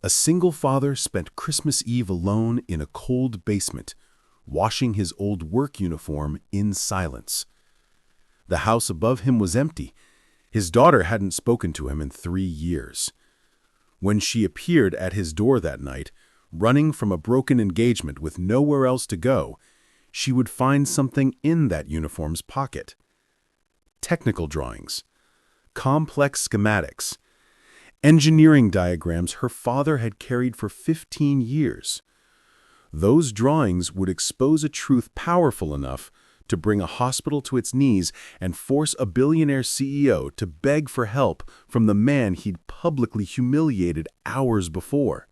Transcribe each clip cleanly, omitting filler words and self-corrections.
A single father spent Christmas Eve alone in a cold basement, washing his old work uniform in silence. The house above him was empty. His daughter hadn't spoken to him in 3 years. When she appeared at his door that night, running from a broken engagement with nowhere else to go, she would find something in that uniform's pocket. Technical drawings, complex schematics, engineering diagrams her father had carried for 15 years. Those drawings would expose a truth powerful enough to bring a hospital to its knees and force a billionaire CEO to beg for help from the man he'd publicly humiliated hours before.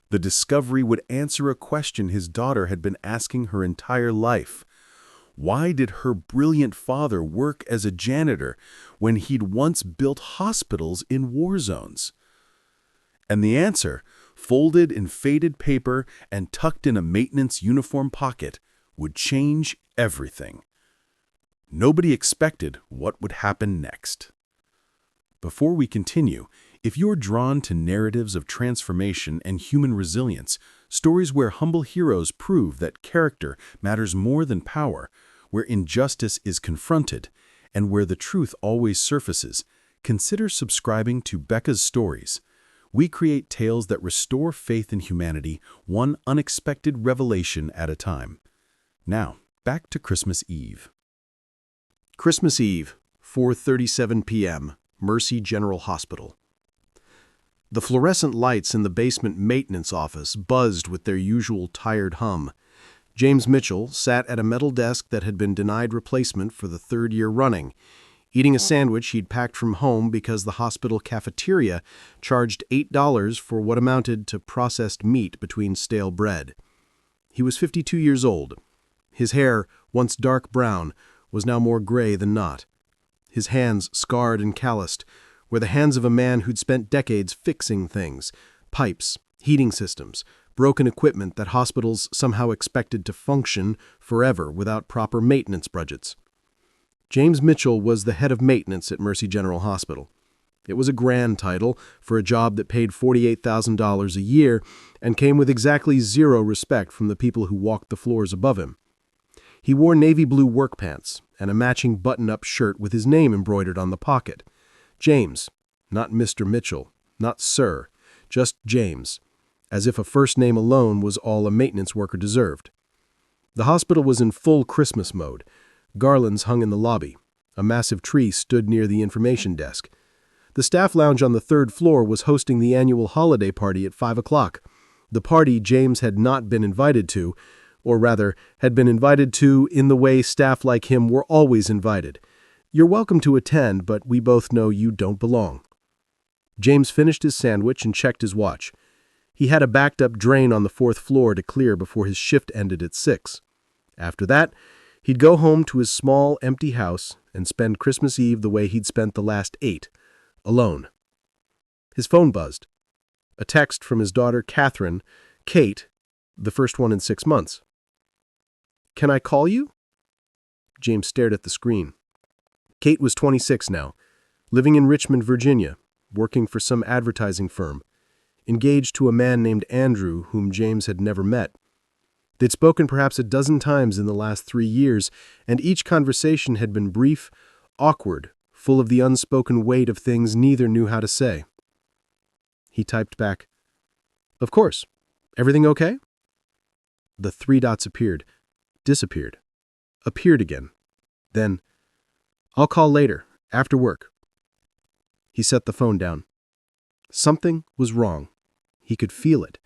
The discovery would answer a question his daughter had been asking her entire life. Why did her brilliant father work as a janitor when he'd once built hospitals in war zones? And the answer, folded in faded paper and tucked in a maintenance uniform pocket, would change everything. Nobody expected what would happen next. Before we continue, if you're drawn to narratives of transformation and human resilience, stories where humble heroes prove that character matters more than power, where injustice is confronted, and where the truth always surfaces, consider subscribing to Becca's Stories. We create tales that restore faith in humanity, one unexpected revelation at a time. Now, back to Christmas Eve. Christmas Eve, 4:37 p.m., Mercy General Hospital. The fluorescent lights in the basement maintenance office buzzed with their usual tired hum. James Mitchell sat at a metal desk that had been denied replacement for the 3rd year running, eating a sandwich he'd packed from home because the hospital cafeteria charged $8 for what amounted to processed meat between stale bread. He was 52 years old. His hair, once dark brown, was now more gray than not. His hands, scarred and calloused, were the hands of a man who'd spent decades fixing things, pipes, heating systems, broken equipment that hospitals somehow expected to function forever without proper maintenance budgets. James Mitchell was the head of maintenance at Mercy General Hospital. It was a grand title for a job that paid $48,000 a year and came with exactly zero respect from the people who walked the floors above him. He wore navy blue work pants and a matching button-up shirt with his name embroidered on the pocket. James, not Mr. Mitchell, not Sir, just James, as if a first name alone was all a maintenance worker deserved. The hospital was in full Christmas mode. Garlands hung in the lobby. A massive tree stood near the information desk. The staff lounge on the 3rd floor was hosting the annual holiday party at 5 o'clock. The party James had not been invited to, or rather, had been invited to in the way staff like him were always invited. You're welcome to attend, but we both know you don't belong. James finished his sandwich and checked his watch. He had a backed-up drain on the 4th floor to clear before his shift ended at 6. After that, he'd go home to his small, empty house and spend Christmas Eve the way he'd spent the last 8, alone. His phone buzzed. A text from his daughter, Catherine, Kate, the first one in 6 months. "Can I call you?" James stared at the screen. Kate was 26 now, living in Richmond, Virginia, working for some advertising firm, engaged to a man named Andrew whom James had never met. They'd spoken perhaps a dozen times in the last 3 years, and each conversation had been brief, awkward, full of the unspoken weight of things neither knew how to say. He typed back, "Of course. Everything okay?" The 3 dots appeared, disappeared, appeared again. Then, "I'll call later, after work." He set the phone down. Something was wrong. He could feel it.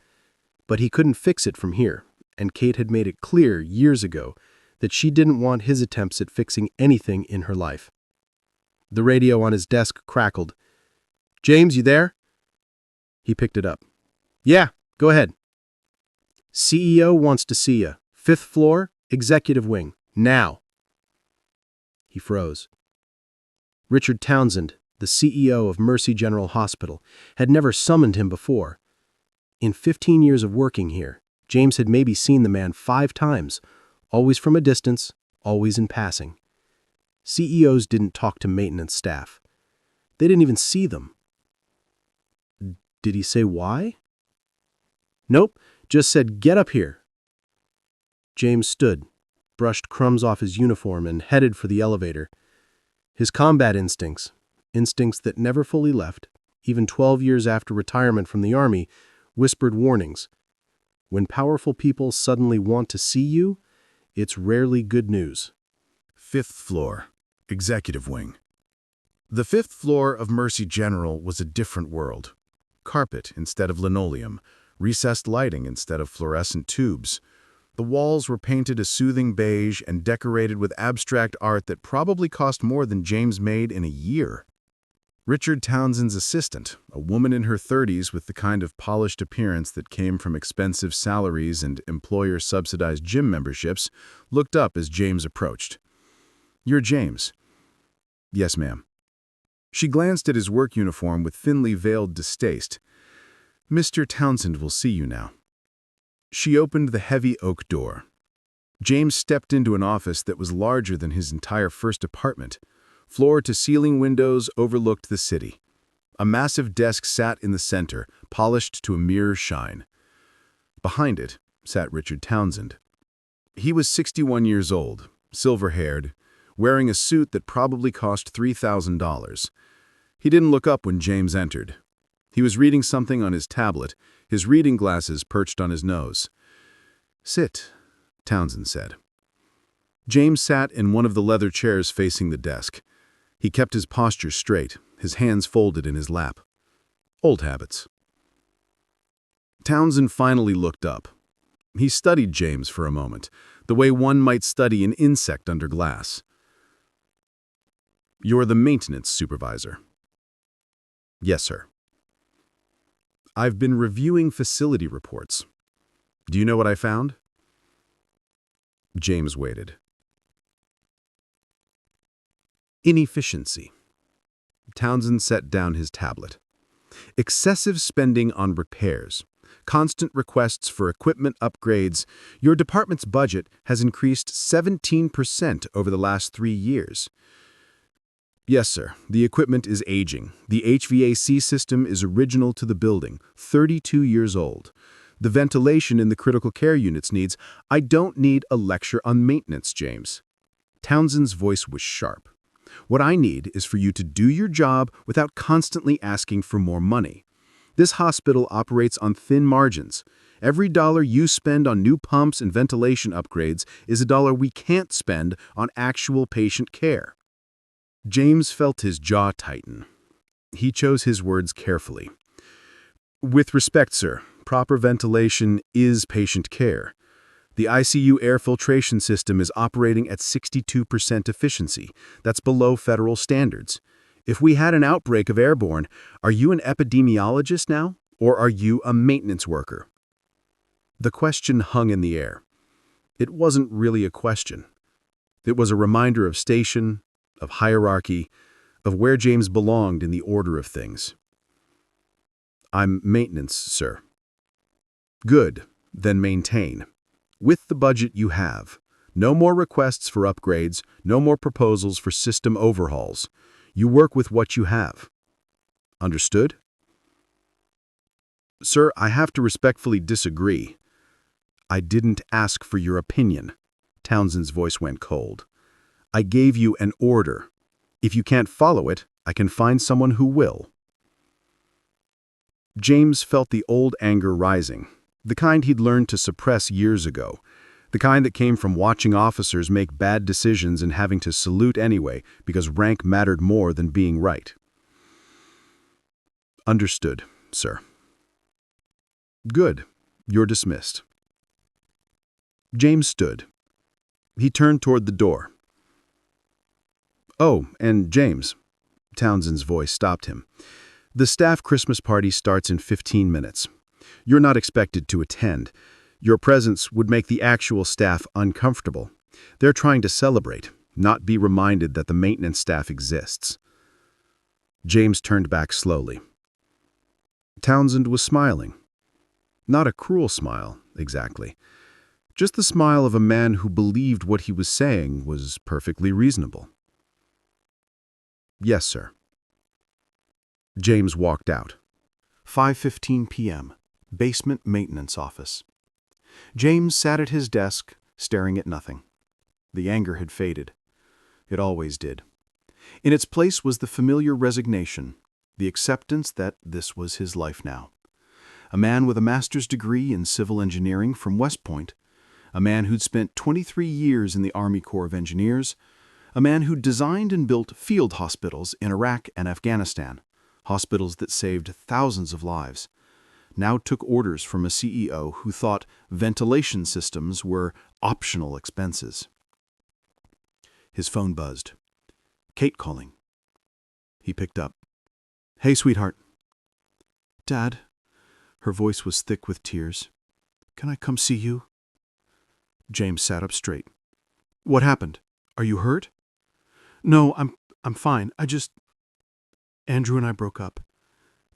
But he couldn't fix it from here, and Kate had made it clear years ago that she didn't want his attempts at fixing anything in her life. The radio on his desk crackled. "James, you there?" He picked it up. "Yeah, go ahead." "CEO wants to see you. 5th floor, executive wing. Now." He froze. Richard Townsend, the CEO of Mercy General Hospital, had never summoned him before. In 15 years of working here, James had maybe seen the man 5 times, always from a distance, always in passing. CEOs didn't talk to maintenance staff. They didn't even see them. Did he say why? Nope, just said, "Get up here." James stood, brushed crumbs off his uniform, and headed for the elevator. His combat instincts that never fully left, even 12 years after retirement from the Army, whispered warnings. When powerful people suddenly want to see you, it's rarely good news. 5th floor, executive wing. The 5th floor of Mercy General was a different world. Carpet instead of linoleum, recessed lighting instead of fluorescent tubes. The walls were painted a soothing beige and decorated with abstract art that probably cost more than James made in a year. Richard Townsend's assistant, a woman in her 30s with the kind of polished appearance that came from expensive salaries and employer-subsidized gym memberships, looked up as James approached. "You're James." "Yes, ma'am." She glanced at his work uniform with thinly veiled distaste. "Mr. Townsend will see you now." She opened the heavy oak door. James stepped into an office that was larger than his entire first apartment. Floor-to-ceiling windows overlooked the city. A massive desk sat in the center, polished to a mirror shine. Behind it sat Richard Townsend. He was 61 years old, silver-haired, wearing a suit that probably cost $3,000. He didn't look up when James entered. He was reading something on his tablet, his reading glasses perched on his nose. "Sit," Townsend said. James sat in one of the leather chairs facing the desk. He kept his posture straight, his hands folded in his lap. Old habits. Townsend finally looked up. He studied James for a moment, the way one might study an insect under glass. "You're the maintenance supervisor." "Yes, sir." "I've been reviewing facility reports. Do you know what I found?" James waited. Inefficiency. Townsend set down his tablet. "Excessive spending on repairs. Constant requests for equipment upgrades. Your department's budget has increased 17% over the last 3 years. "Yes, sir. The equipment is aging. The HVAC system is original to the building, 32 years old. The ventilation in the critical care units needs—" "I don't need a lecture on maintenance, James." Townsend's voice was sharp. "What I need is for you to do your job without constantly asking for more money. This hospital operates on thin margins. Every dollar you spend on new pumps and ventilation upgrades is a dollar we can't spend on actual patient care." James felt his jaw tighten. He chose his words carefully. "With respect, sir, proper ventilation is patient care. The ICU air filtration system is operating at 62% efficiency. That's below federal standards. If we had an outbreak of airborne, are you an epidemiologist now, or are you a maintenance worker?" The question hung in the air. It wasn't really a question. It was a reminder of station, of hierarchy, of where James belonged in the order of things. "I'm maintenance, sir." "Good, then maintain. With the budget you have. No more requests for upgrades, no more proposals for system overhauls. You work with what you have. Understood?" "Sir, I have to respectfully disagree." "I didn't ask for your opinion." Townsend's voice went cold. "I gave you an order. If you can't follow it, I can find someone who will." James felt the old anger rising, the kind he'd learned to suppress years ago, the kind that came from watching officers make bad decisions and having to salute anyway because rank mattered more than being right. "Understood, sir." "Good. You're dismissed." James stood. He turned toward the door. "Oh, and James," Townsend's voice stopped him. "The staff Christmas party starts in 15 minutes. You're not expected to attend. Your presence would make the actual staff uncomfortable. They're trying to celebrate, not be reminded that the maintenance staff exists." James turned back slowly. Townsend was smiling. Not a cruel smile, exactly. Just the smile of a man who believed what he was saying was perfectly reasonable. "Yes, sir." James walked out. 5:15 p.m., basement maintenance office. James sat at his desk, staring at nothing. The anger had faded. It always did. In its place was the familiar resignation, the acceptance that this was his life now. A man with a master's degree in civil engineering from West Point, a man who'd spent 23 years in the Army Corps of Engineers, a man who designed and built field hospitals in Iraq and Afghanistan, hospitals that saved thousands of lives, now took orders from a CEO who thought ventilation systems were optional expenses. His phone buzzed. Kate calling. He picked up. "Hey, sweetheart." "Dad." Her voice was thick with tears. "Can I come see you?" James sat up straight. "What happened? Are you hurt?" "No, I'm fine. Andrew and I broke up.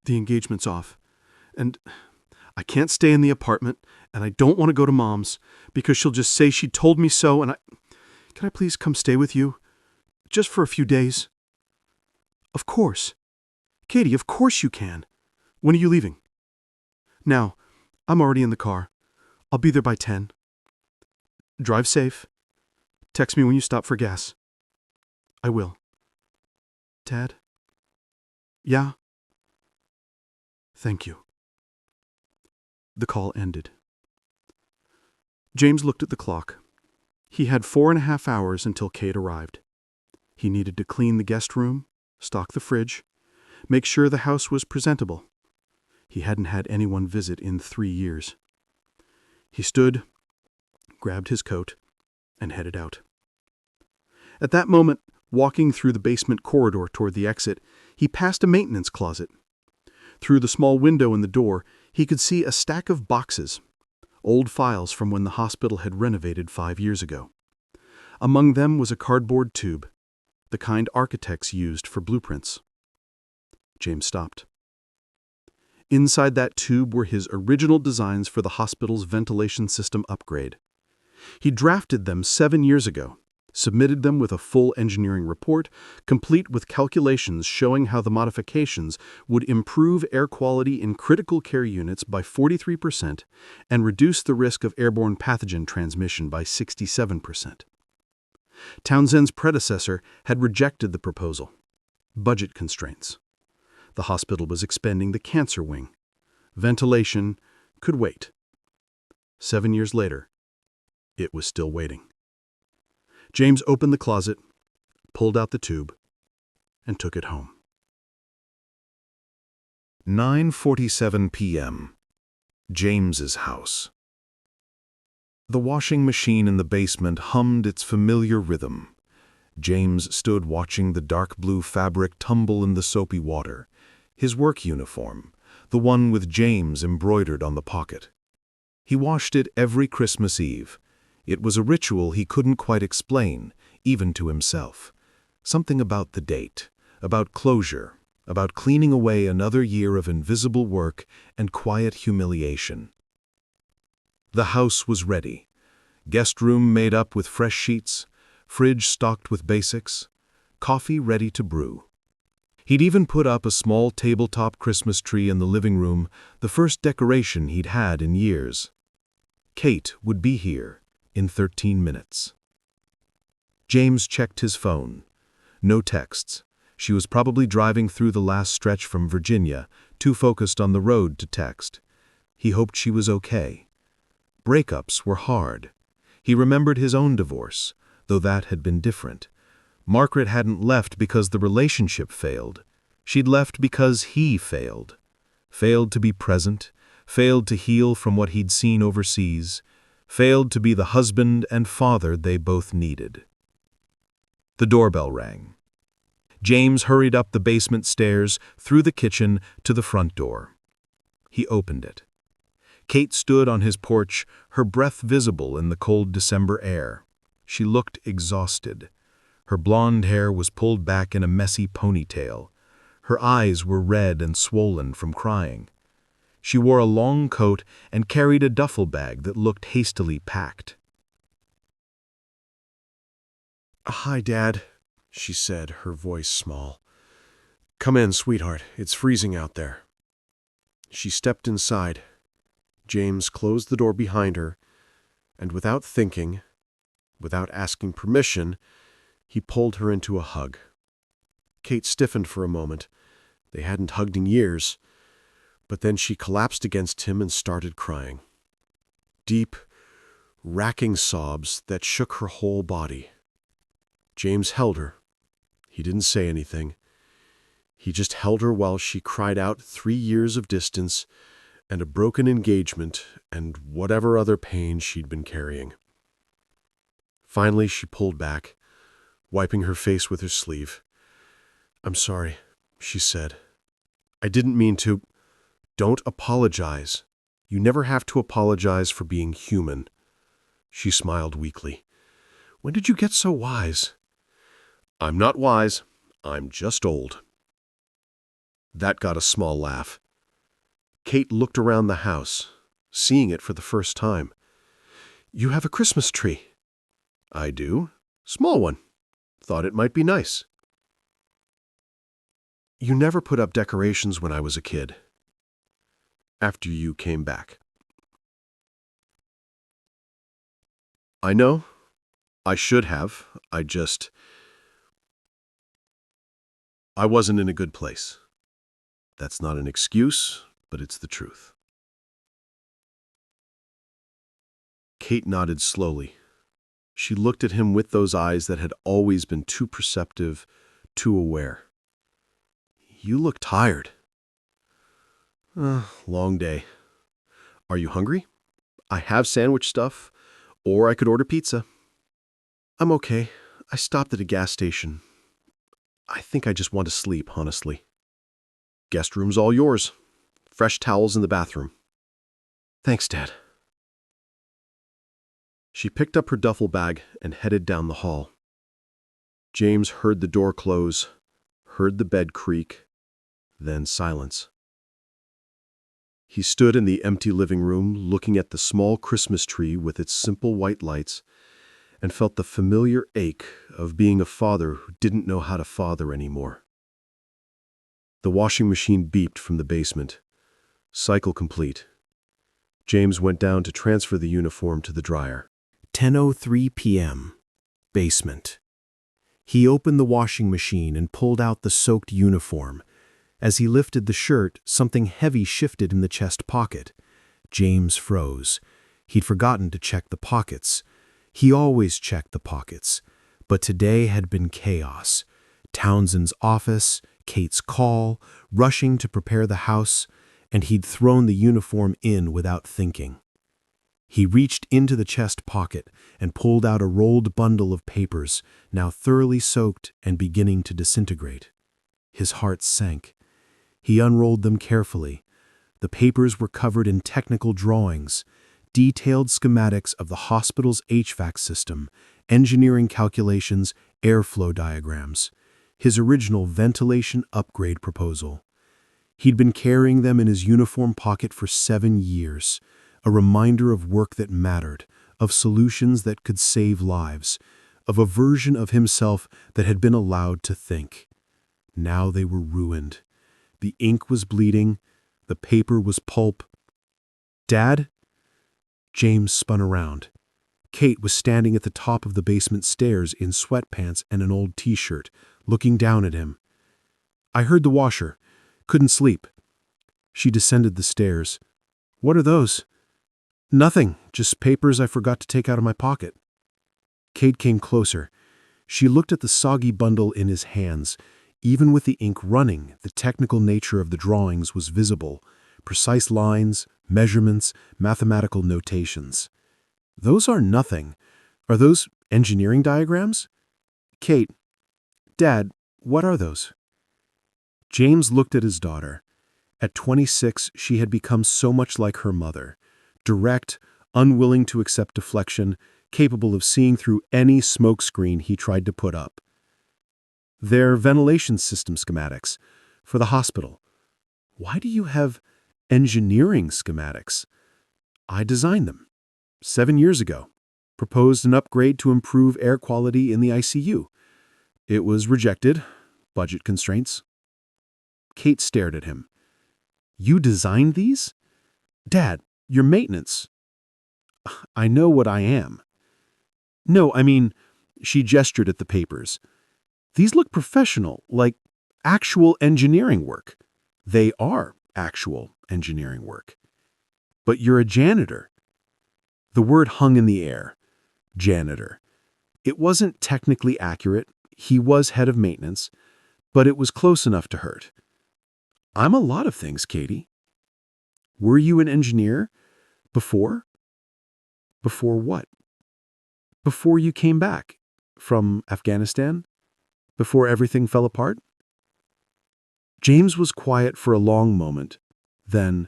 The engagement's off. And I can't stay in the apartment, and I don't want to go to Mom's, because she'll just say she told me so, and Can I please come stay with you? Just for a few days?" "Of course. Katie, of course you can. When are you leaving?" "Now. I'm already in the car. I'll be there by 10. Drive safe. Text me when you stop for gas." "I will." "Dad?" "Yeah?" "Thank you." The call ended. James looked at the clock. He had 4.5 hours until Kate arrived. He needed to clean the guest room, stock the fridge, make sure the house was presentable. He hadn't had anyone visit in 3 years. He stood, grabbed his coat, and headed out. At that moment, walking through the basement corridor toward the exit, he passed a maintenance closet. Through the small window in the door, he could see a stack of boxes, old files from when the hospital had renovated 5 years ago. Among them was a cardboard tube, the kind architects used for blueprints. James stopped. Inside that tube were his original designs for the hospital's ventilation system upgrade. He drafted them 7 years ago, submitted them with a full engineering report, complete with calculations showing how the modifications would improve air quality in critical care units by 43% and reduce the risk of airborne pathogen transmission by 67%. Townsend's predecessor had rejected the proposal. Budget constraints. The hospital was expanding the cancer wing. Ventilation could wait. 7 years later, it was still waiting. James opened the closet, pulled out the tube, and took it home. 9:47 p.m. James's house. The washing machine in the basement hummed its familiar rhythm. James stood watching the dark blue fabric tumble in the soapy water, his work uniform, the one with James embroidered on the pocket. He washed it every Christmas Eve. It was a ritual he couldn't quite explain, even to himself. Something about the date, about closure, about cleaning away another year of invisible work and quiet humiliation. The house was ready. Guest room made up with fresh sheets, fridge stocked with basics, coffee ready to brew. He'd even put up a small tabletop Christmas tree in the living room, the first decoration he'd had in years. Kate would be here in 13 minutes. James checked his phone. No texts. She was probably driving through the last stretch from Virginia, too focused on the road to text. He hoped she was okay. Breakups were hard. He remembered his own divorce, though that had been different. Margaret hadn't left because the relationship failed. She'd left because he failed. Failed to be present, failed to heal from what he'd seen overseas, failed to be the husband and father they both needed. The doorbell rang. James hurried up the basement stairs, through the kitchen, to the front door. He opened it. Kate stood on his porch, her breath visible in the cold December air. She looked exhausted. Her blonde hair was pulled back in a messy ponytail. Her eyes were red and swollen from crying. She wore a long coat and carried a duffel bag that looked hastily packed. "Hi, Dad," she said, her voice small. "Come in, sweetheart. It's freezing out there." She stepped inside. James closed the door behind her, and without thinking, without asking permission, he pulled her into a hug. Kate stiffened for a moment. They hadn't hugged in years. But then she collapsed against him and started crying. Deep, racking sobs that shook her whole body. James held her. He didn't say anything. He just held her while she cried out 3 years of distance and a broken engagement and whatever other pain she'd been carrying. Finally, she pulled back, wiping her face with her sleeve. "I'm sorry," she said. "I didn't mean to." "Don't apologize. You never have to apologize for being human." She smiled weakly. "When did you get so wise?" "I'm not wise. I'm just old." That got a small laugh. Kate looked around the house, seeing it for the first time. "You have a Christmas tree." "I do. Small one. Thought it might be nice." "You never put up decorations when I was a kid." "After you came back." "I know. I should have. I wasn't in a good place. That's not an excuse, but it's the truth." Kate nodded slowly. She looked at him with those eyes that had always been too perceptive, too aware. "You look tired." Long day. Are you hungry? I have sandwich stuff, or I could order pizza." "I'm okay. I stopped at a gas station. I think I just want to sleep, honestly." "Guest room's all yours. Fresh towels in the bathroom." "Thanks, Dad." She picked up her duffel bag and headed down the hall. James heard the door close, heard the bed creak, then silence. He stood in the empty living room looking at the small Christmas tree with its simple white lights and felt the familiar ache of being a father who didn't know how to father anymore. The washing machine beeped from the basement. Cycle complete. James went down to transfer the uniform to the dryer. 10:03 p.m. Basement. He opened the washing machine and pulled out the soaked uniform. As he lifted the shirt, something heavy shifted in the chest pocket. James froze. He'd forgotten to check the pockets. He always checked the pockets. But today had been chaos. Townsend's office, Kate's call, rushing to prepare the house, and he'd thrown the uniform in without thinking. He reached into the chest pocket and pulled out a rolled bundle of papers, now thoroughly soaked and beginning to disintegrate. His heart sank. He unrolled them carefully. The papers were covered in technical drawings, detailed schematics of the hospital's HVAC system, engineering calculations, airflow diagrams, his original ventilation upgrade proposal. He'd been carrying them in his uniform pocket for 7 years, a reminder of work that mattered, of solutions that could save lives, of a version of himself that had been allowed to think. Now they were ruined. The ink was bleeding. The paper was pulp. "Dad?" James spun around. Kate was standing at the top of the basement stairs in sweatpants and an old t-shirt, looking down at him. "I heard the washer. Couldn't sleep." She descended the stairs. "What are those?" "Nothing, just papers I forgot to take out of my pocket." Kate came closer. She looked at the soggy bundle in his hands. Even with the ink running, the technical nature of the drawings was visible. Precise lines, measurements, mathematical notations. "Those are nothing. Are those engineering diagrams?" "Kate, Dad, what are those?" James looked at his daughter. At 26, she had become so much like her mother. Direct, unwilling to accept deflection, capable of seeing through any smokescreen he tried to put up. "They're ventilation system schematics for the hospital." "Why do you have engineering schematics?" "I designed them 7 years ago. Proposed an upgrade to improve air quality in the ICU. It was rejected. Budget constraints." Kate stared at him. You designed these? Dad, your maintenance. I know what I am. No, I mean, she gestured at the papers. These look professional, like actual engineering work. They are actual engineering work. But you're a janitor. The word hung in the air. Janitor. It wasn't technically accurate. He was head of maintenance, but it was close enough to hurt. I'm a lot of things, Katie. Were you an engineer before? Before what? Before you came back from Afghanistan? Before everything fell apart? James was quiet for a long moment. Then,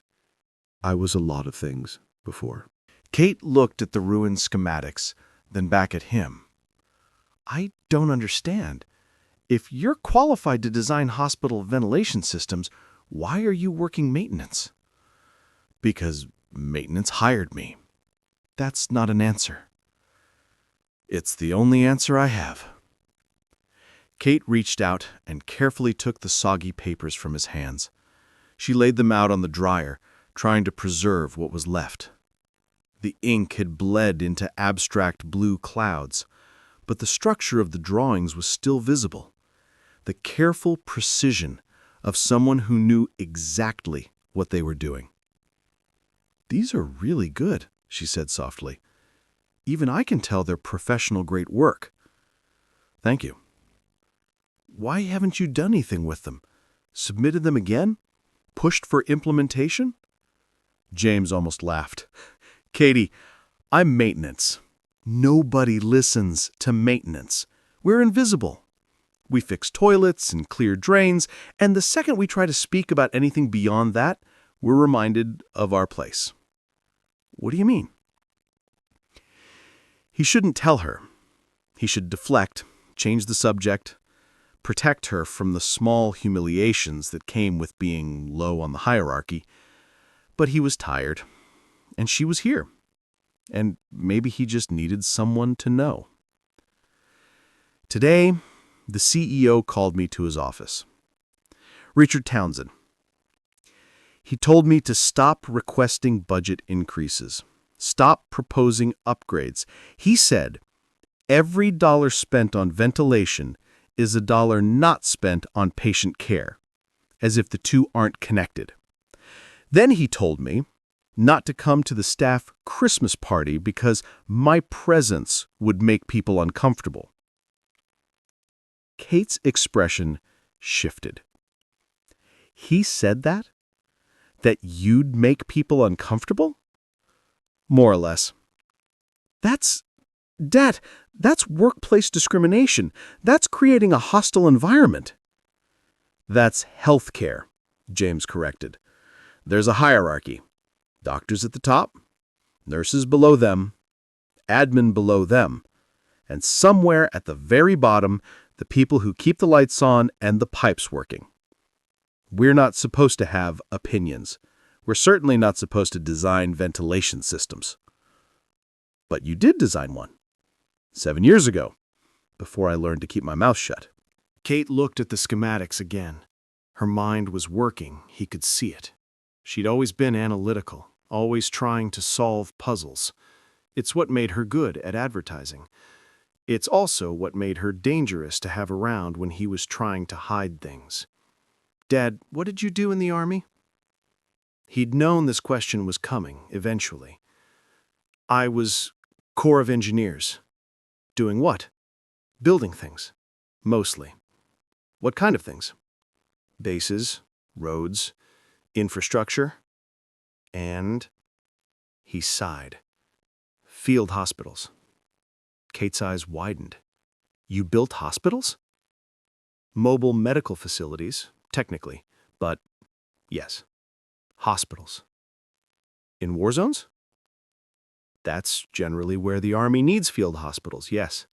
I was a lot of things before. Kate looked at the ruined schematics, then back at him. I don't understand. If you're qualified to design hospital ventilation systems, why are you working maintenance? Because maintenance hired me. That's not an answer. It's the only answer I have. Kate reached out and carefully took the soggy papers from his hands. She laid them out on the dryer, trying to preserve what was left. The ink had bled into abstract blue clouds, but the structure of the drawings was still visible. The careful precision of someone who knew exactly what they were doing. "These are really good," she said softly. "Even I can tell they're professional great work." "Thank you." "Why haven't you done anything with them? Submitted them again? Pushed for implementation?" James almost laughed. "Katie, I'm maintenance. Nobody listens to maintenance. We're invisible. We fix toilets and clear drains, and the second we try to speak about anything beyond that, we're reminded of our place." "What do you mean?" He shouldn't tell her. He should deflect, change the subject, protect her from the small humiliations that came with being low on the hierarchy. But he was tired, and she was here, and maybe he just needed someone to know. Today, the CEO called me to his office. Richard Townsend. He told me to stop requesting budget increases, stop proposing upgrades. He said, every dollar spent on ventilation is a dollar not spent on patient care, as if the two aren't connected. Then he told me not to come to the staff Christmas party because my presence would make people uncomfortable. Kate's expression shifted. He said that? That you'd make people uncomfortable? More or less. Dad, that's workplace discrimination. That's creating a hostile environment. That's healthcare, James corrected. There's a hierarchy. Doctors at the top, nurses below them, admin below them, and somewhere at the very bottom, the people who keep the lights on and the pipes working. We're not supposed to have opinions. We're certainly not supposed to design ventilation systems. But you did design one. 7 years ago, before I learned to keep my mouth shut. Kate looked at the schematics again. Her mind was working. He could see it. She'd always been analytical, always trying to solve puzzles. It's what made her good at advertising. It's also what made her dangerous to have around when he was trying to hide things. "Dad, what did you do in the Army?" He'd known this question was coming, eventually. "I was Corps of Engineers." "Doing what?" "Building things. Mostly." "What kind of things?" "Bases, roads, infrastructure, and..." He sighed. "Field hospitals." Kate's eyes widened. "You built hospitals?" "Mobile medical facilities, technically, but yes, hospitals." "In war zones?" "That's generally where the Army needs field hospitals, yes."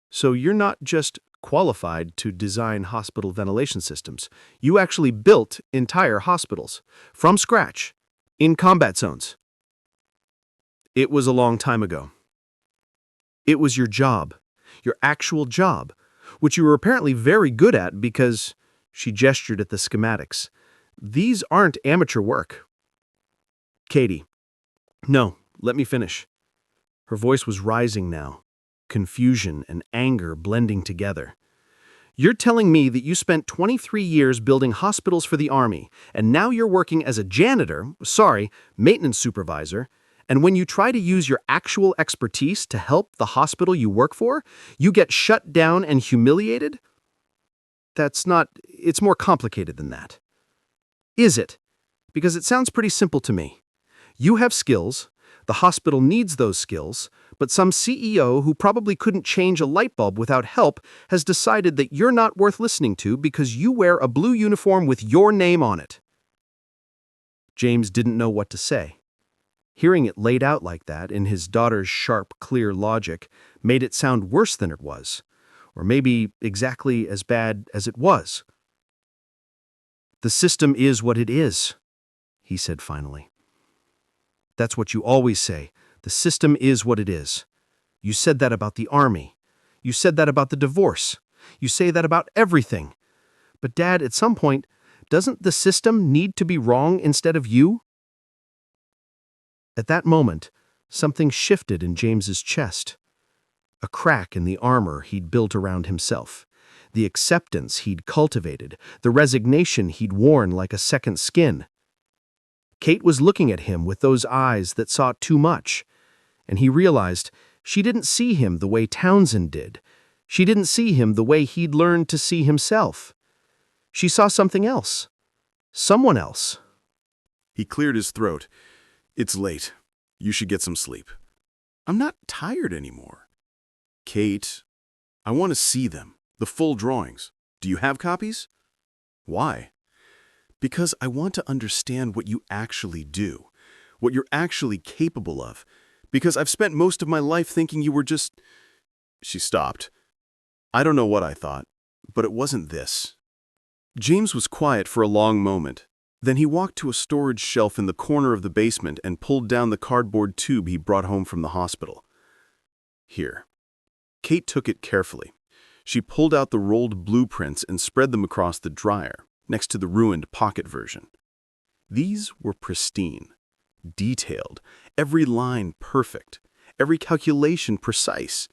"So you're not just qualified to design hospital ventilation systems. You actually built entire hospitals, from scratch, in combat zones." "It was a long time ago." "It was your job, your actual job, which you were apparently very good at because..." She gestured at the schematics. These aren't amateur work. Katie. No, let me finish. Her voice was rising now, confusion and anger blending together. You're telling me that you spent 23 years building hospitals for the Army, and now you're working as a janitor, maintenance supervisor, and when you try to use your actual expertise to help the hospital you work for, you get shut down and humiliated? It's more complicated than that. Is it? Because it sounds pretty simple to me. You have skills, the hospital needs those skills, but some CEO who probably couldn't change a light bulb without help has decided that you're not worth listening to because you wear a blue uniform with your name on it. James didn't know what to say. Hearing it laid out like that in his daughter's sharp, clear logic made it sound worse than it was, or maybe exactly as bad as it was. The system is what it is, he said finally. That's what you always say. The system is what it is. You said that about the Army. You said that about the divorce. You say that about everything. But Dad, at some point, doesn't the system need to be wrong instead of you? At that moment, something shifted in James's chest. A crack in the armor he'd built around himself. The acceptance he'd cultivated, the resignation he'd worn like a second skin. Kate was looking at him with those eyes that saw too much, and he realized she didn't see him the way Townsend did. She didn't see him the way he'd learned to see himself. She saw something else. Someone else. He cleared his throat. It's late. You should get some sleep. I'm not tired anymore. Kate, I want to see them, the full drawings. Do you have copies? Why? Because I want to understand what you actually do, what you're actually capable of. Because I've spent most of my life thinking you were just... She stopped. I don't know what I thought, but it wasn't this. James was quiet for a long moment. Then he walked to a storage shelf in the corner of the basement and pulled down the cardboard tube he brought home from the hospital. Here. Kate took it carefully. She pulled out the rolled blueprints and spread them across the dryer, next to the ruined pocket version. These were pristine, detailed, every line perfect, every calculation precise.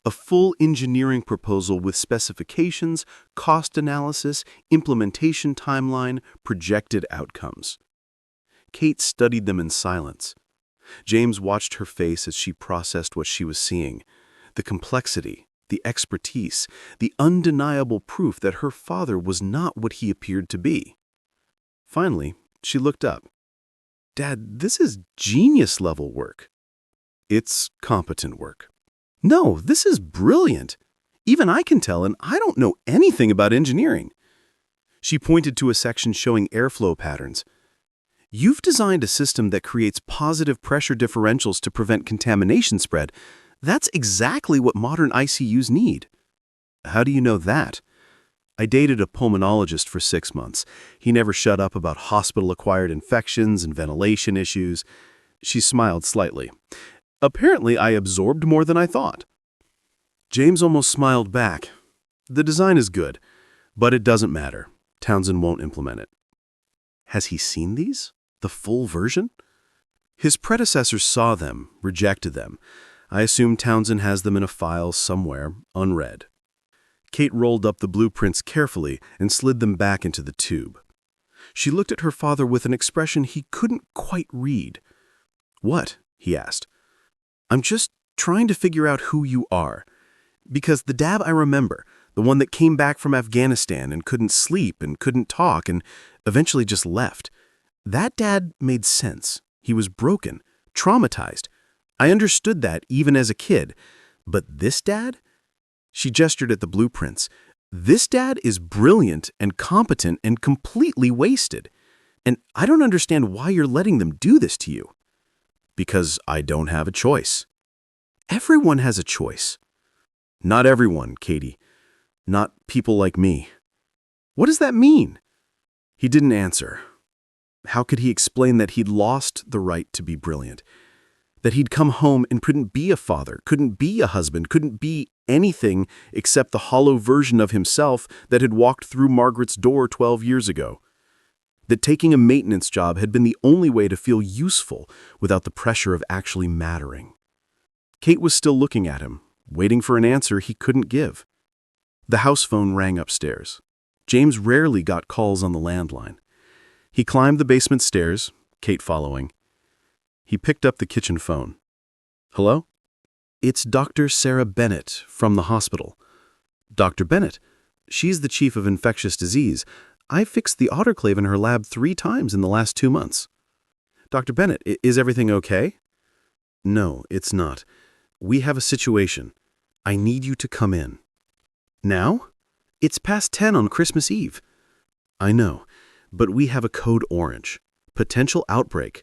A full engineering proposal with specifications, cost analysis, implementation timeline, projected outcomes. Kate studied them in silence. James watched her face as she processed what she was seeing. The complexity, the expertise, the undeniable proof that her father was not what he appeared to be. Finally, she looked up. Dad, this is genius-level work. It's competent work. No, this is brilliant. Even I can tell, and I don't know anything about engineering. She pointed to a section showing airflow patterns. You've designed a system that creates positive pressure differentials to prevent contamination spread. That's exactly what modern ICUs need. How do you know that? I dated a pulmonologist for 6 months. He never shut up about hospital-acquired infections and ventilation issues. She smiled slightly. Apparently, I absorbed more than I thought. James almost smiled back. The design is good, but it doesn't matter. Townsend won't implement it. Has he seen these? The full version? His predecessors saw them, rejected them. I assume Townsend has them in a file somewhere, unread. Kate rolled up the blueprints carefully and slid them back into the tube. She looked at her father with an expression he couldn't quite read. What? He asked. I'm just trying to figure out who you are. Because the Dad I remember, the one that came back from Afghanistan and couldn't sleep and couldn't talk and eventually just left, that Dad made sense. He was broken, traumatized. I understood that even as a kid. But this Dad? She gestured at the blueprints. This Dad is brilliant and competent and completely wasted. And I don't understand why you're letting them do this to you. Because I don't have a choice. Everyone has a choice. Not everyone, Katie. Not people like me. What does that mean? He didn't answer. How could he explain that he'd lost the right to be brilliant? That he'd come home and couldn't be a father, couldn't be a husband, couldn't be anything except the hollow version of himself that had walked through Margaret's door 12 years ago? That taking a maintenance job had been the only way to feel useful without the pressure of actually mattering. Kate was still looking at him, waiting for an answer he couldn't give. The house phone rang upstairs. James rarely got calls on the landline. He climbed the basement stairs, Kate following. He picked up the kitchen phone. Hello? It's Dr. Sarah Bennett from the hospital. Dr. Bennett, she's the chief of infectious disease. I fixed the autoclave in her lab 3 times in the last 2 months. Dr. Bennett, is everything okay? No, it's not. We have a situation. I need you to come in. Now? It's past 10 on Christmas Eve. I know, but we have a code orange. Potential outbreak.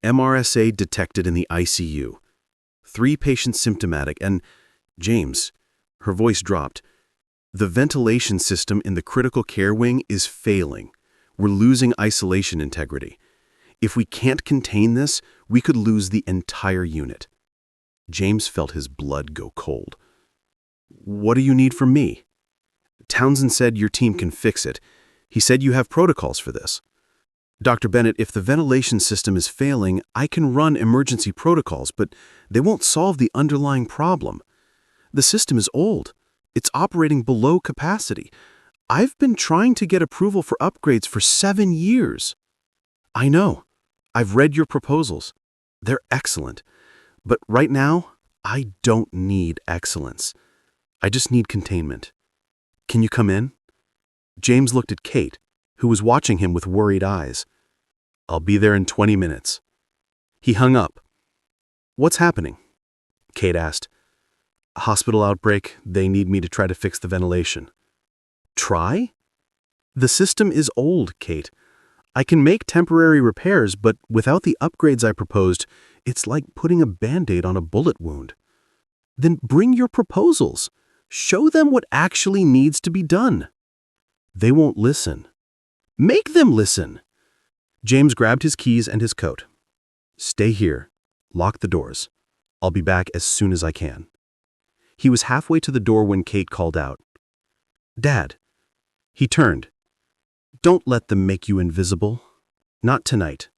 MRSA detected in the ICU. 3 patients symptomatic and, James, her voice dropped, the ventilation system in the critical care wing is failing. We're losing isolation integrity. If we can't contain this, we could lose the entire unit. James felt his blood go cold. What do you need from me? Townsend said your team can fix it. He said you have protocols for this. Dr. Bennett, if the ventilation system is failing, I can run emergency protocols, but they won't solve the underlying problem. The system is old. It's operating below capacity. I've been trying to get approval for upgrades for 7 years. I know. I've read your proposals. They're excellent. But right now, I don't need excellence. I just need containment. Can you come in? James looked at Kate, who was watching him with worried eyes. I'll be there in 20 minutes. He hung up. What's happening? Kate asked. Hospital outbreak. They need me to try to fix the ventilation. Try? The system is old, Kate. I can make temporary repairs, but without the upgrades I proposed, it's like putting a Band-Aid on a bullet wound. Then bring your proposals. Show them what actually needs to be done. They won't listen. Make them listen. James grabbed his keys and his coat. Stay here. Lock the doors. I'll be back as soon as I can. He was halfway to the door when Kate called out. Dad. He turned. Don't let them make you invisible. Not tonight.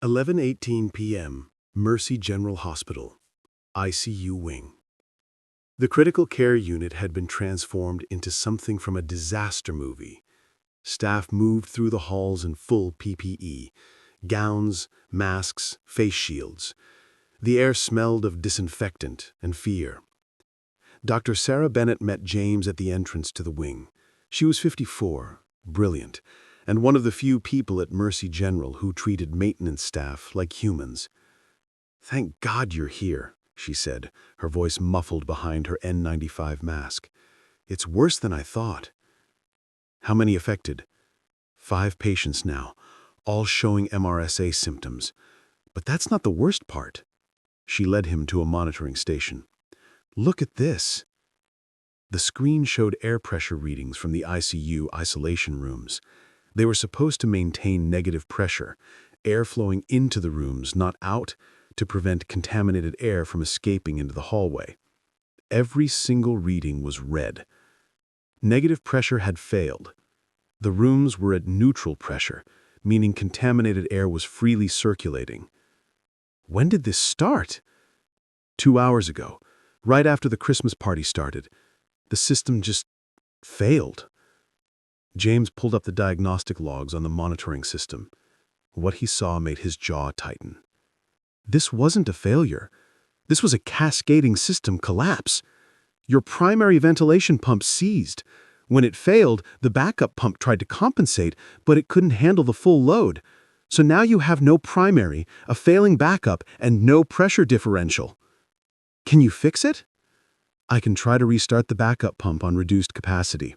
11:18 p.m., Mercy General Hospital, ICU wing. The critical care unit had been transformed into something from a disaster movie. Staff moved through the halls in full PPE, gowns, masks, face shields. The air smelled of disinfectant and fear. Dr. Sarah Bennett met James at the entrance to the wing. She was 54, brilliant, and one of the few people at Mercy General who treated maintenance staff like humans. Thank God you're here, she said, her voice muffled behind her N95 mask. It's worse than I thought. How many affected? 5 patients now, all showing MRSA symptoms. But that's not the worst part. She led him to a monitoring station. Look at this. The screen showed air pressure readings from the ICU isolation rooms. They were supposed to maintain negative pressure, air flowing into the rooms, not out, to prevent contaminated air from escaping into the hallway. Every single reading was red. Negative pressure had failed. The rooms were at neutral pressure, meaning contaminated air was freely circulating. When did this start? 2 hours ago, right after the Christmas party started. The system just failed. James pulled up the diagnostic logs on the monitoring system. What he saw made his jaw tighten. This wasn't a failure. This was a cascading system collapse. Your primary ventilation pump seized. When it failed, the backup pump tried to compensate, but it couldn't handle the full load. So now you have no primary, a failing backup, and no pressure differential. Can you fix it? I can try to restart the backup pump on reduced capacity.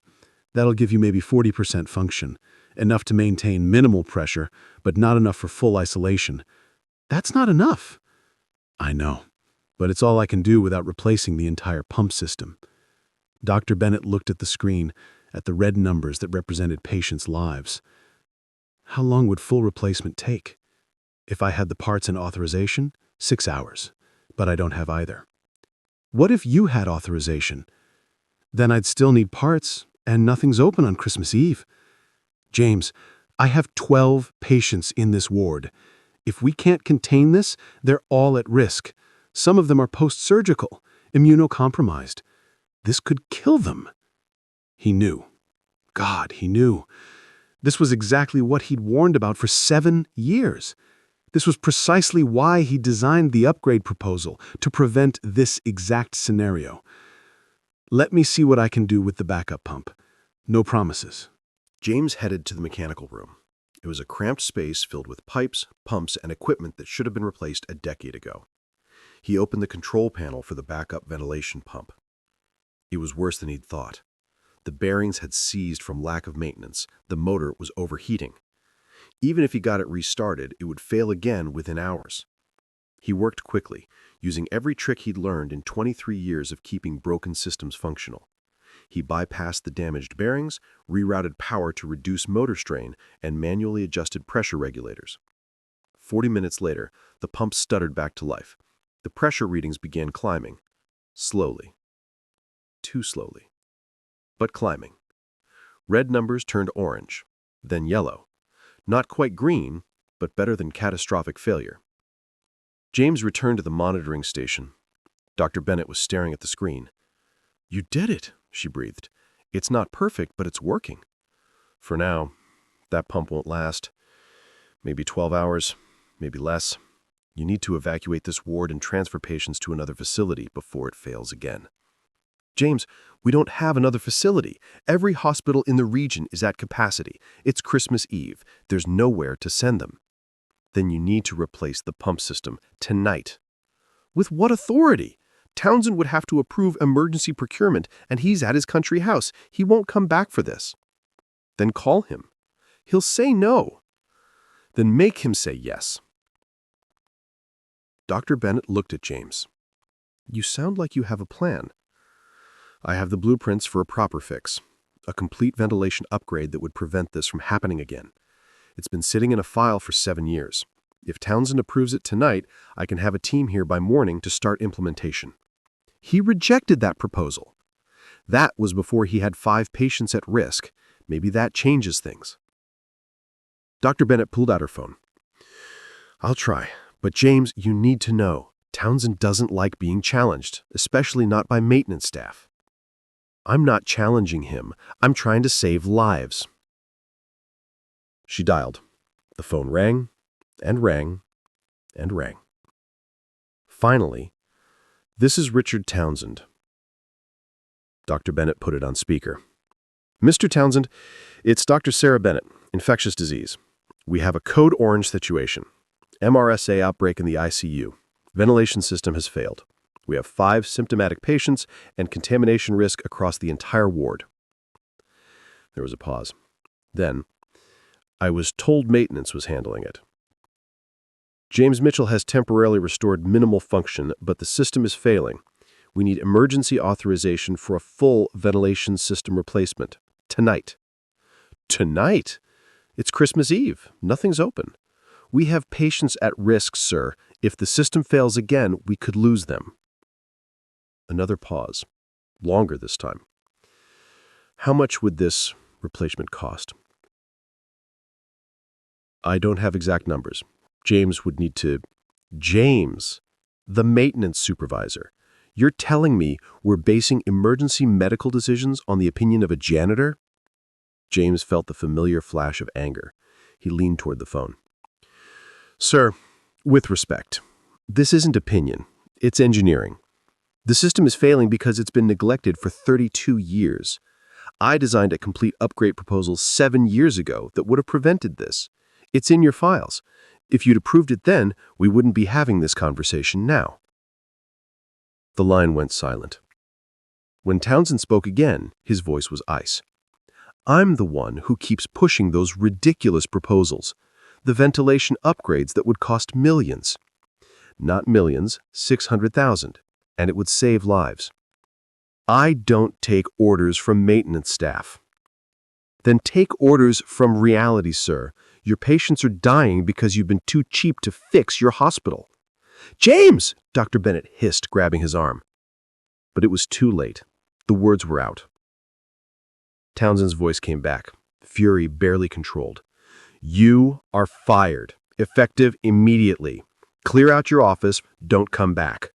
That'll give you maybe 40% function, enough to maintain minimal pressure, but not enough for full isolation. That's not enough. I know, but it's all I can do without replacing the entire pump system. Dr. Bennett looked at the screen, at the red numbers that represented patients' lives. How long would full replacement take? If I had the parts and authorization, 6 hours, but I don't have either. What if you had authorization? Then I'd still need parts, and nothing's open on Christmas Eve. James, I have 12 patients in this ward. If we can't contain this, they're all at risk. Some of them are post-surgical, immunocompromised. This could kill them. He knew. God, he knew. This was exactly what he'd warned about for 7 years. This was precisely why he designed the upgrade proposal, to prevent this exact scenario. Let me see what I can do with the backup pump. No promises. James headed to the mechanical room. It was a cramped space filled with pipes, pumps, and equipment that should have been replaced a decade ago. He opened the control panel for the backup ventilation pump. It was worse than he'd thought. The bearings had seized from lack of maintenance. The motor was overheating. Even if he got it restarted, it would fail again within hours. He worked quickly, using every trick he'd learned in 23 years of keeping broken systems functional. He bypassed the damaged bearings, rerouted power to reduce motor strain, and manually adjusted pressure regulators. 40 minutes later, the pump stuttered back to life. The pressure readings began climbing. Slowly. Too slowly. But climbing. Red numbers turned orange, then yellow. Not quite green, but better than catastrophic failure. James returned to the monitoring station. Dr. Bennett was staring at the screen. "You did it," she breathed. "It's not perfect, but it's working." "For now. That pump won't last. Maybe 12 hours, maybe less. You need to evacuate this ward and transfer patients to another facility before it fails again." "James, we don't have another facility. Every hospital in the region is at capacity. It's Christmas Eve. There's nowhere to send them." "Then you need to replace the pump system tonight." "With what authority? Townsend would have to approve emergency procurement, and he's at his country house. He won't come back for this." "Then call him." "He'll say no." "Then make him say yes." Dr. Bennett looked at James. "You sound like you have a plan." "I have the blueprints for a proper fix. A complete ventilation upgrade that would prevent this from happening again. It's been sitting in a file for 7 years. If Townsend approves it tonight, I can have a team here by morning to start implementation." He rejected that proposal. That was before he had 5 patients at risk. Maybe that changes things. Dr. Bennett pulled out her phone. "I'll try. But James, you need to know, Townsend doesn't like being challenged, especially not by maintenance staff." "I'm not challenging him. I'm trying to save lives." She dialed. The phone rang, and rang, and rang. Finally, "This is Richard Townsend." Dr. Bennett put it on speaker. "Mr. Townsend, it's Dr. Sarah Bennett, infectious disease. We have a code orange situation. MRSA outbreak in the ICU. Ventilation system has failed. We have 5 symptomatic patients and contamination risk across the entire ward." There was a pause. Then, "I was told maintenance was handling it. James Mitchell has temporarily restored minimal function, but the system is failing. We need emergency authorization for a full ventilation system replacement. Tonight." "Tonight? It's Christmas Eve. Nothing's open." "We have patients at risk, sir. If the system fails again, we could lose them." Another pause. Longer this time. "How much would this replacement cost?" "I don't have exact numbers. James would need to—" "James, the maintenance supervisor. You're telling me we're basing emergency medical decisions on the opinion of a janitor?" James felt the familiar flash of anger. He leaned toward the phone. "Sir, with respect, this isn't opinion. It's engineering. The system is failing because it's been neglected for 32 years. I designed a complete upgrade proposal 7 years ago that would have prevented this. It's in your files. If you'd approved it then, we wouldn't be having this conversation now." The line went silent. When Townsend spoke again, his voice was ice. "I'm the one who keeps pushing those ridiculous proposals. The ventilation upgrades that would cost millions. Not millions, 600,000, and it would save lives. I don't take orders from maintenance staff." "Then take orders from reality, sir. Your patients are dying because you've been too cheap to fix your hospital." "James!" Dr. Bennett hissed, grabbing his arm. But it was too late. The words were out. Townsend's voice came back, fury barely controlled. You are fired. Effective immediately. Clear out your office. Don't come back.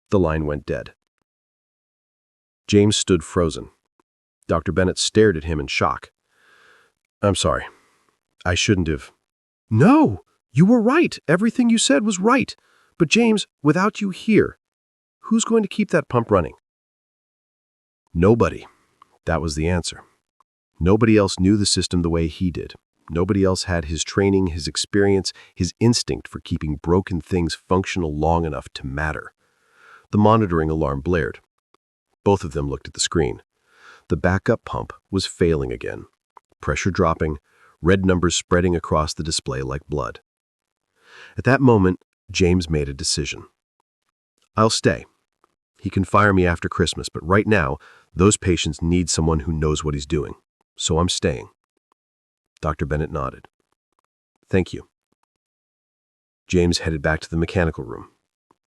The line went dead. James stood frozen. Dr. Bennett stared at him in shock. I'm sorry. I shouldn't have. No, you were right. Everything you said was right. But James, without you here, who's going to keep that pump running? Nobody. That was the answer. Nobody else knew the system the way he did. Nobody else had his training, his experience, his instinct for keeping broken things functional long enough to matter. The monitoring alarm blared. Both of them looked at the screen. The backup pump was failing again. Pressure dropping, red numbers spreading across the display like blood. At that moment, James made a decision. I'll stay. He can fire me after Christmas, but right now, those patients need someone who knows what he's doing. So I'm staying. Dr. Bennett nodded. Thank you. James headed back to the mechanical room.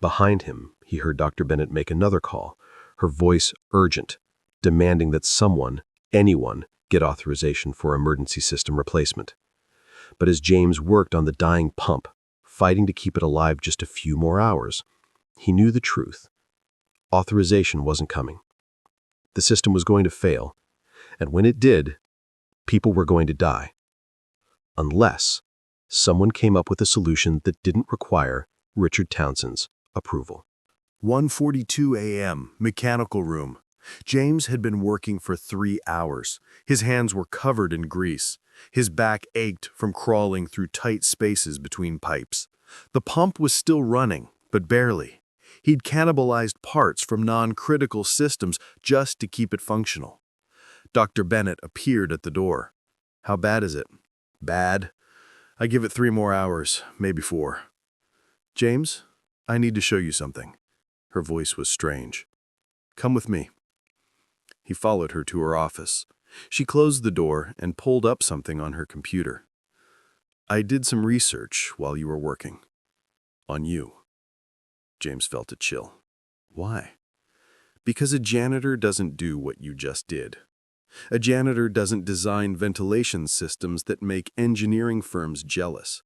Behind him, he heard Dr. Bennett make another call, her voice urgent, demanding that someone, anyone, get authorization for emergency system replacement. But as James worked on the dying pump, fighting to keep it alive just a few more hours, he knew the truth. Authorization wasn't coming. The system was going to fail, and when it did, people were going to die. Unless someone came up with a solution that didn't require Richard Townsend's approval. 1:42 a.m., mechanical room. James had been working for 3 hours. His hands were covered in grease. His back ached from crawling through tight spaces between pipes. The pump was still running, but barely. He'd cannibalized parts from non-critical systems just to keep it functional. Dr. Bennett appeared at the door. How bad is it? Bad. I give it 3 more hours, maybe 4. James, I need to show you something. Her voice was strange. Come with me. He followed her to her office. She closed the door and pulled up something on her computer. I did some research while you were working. On you. James felt a chill. Why? Because a janitor doesn't do what you just did. A janitor doesn't design ventilation systems that make engineering firms jealous.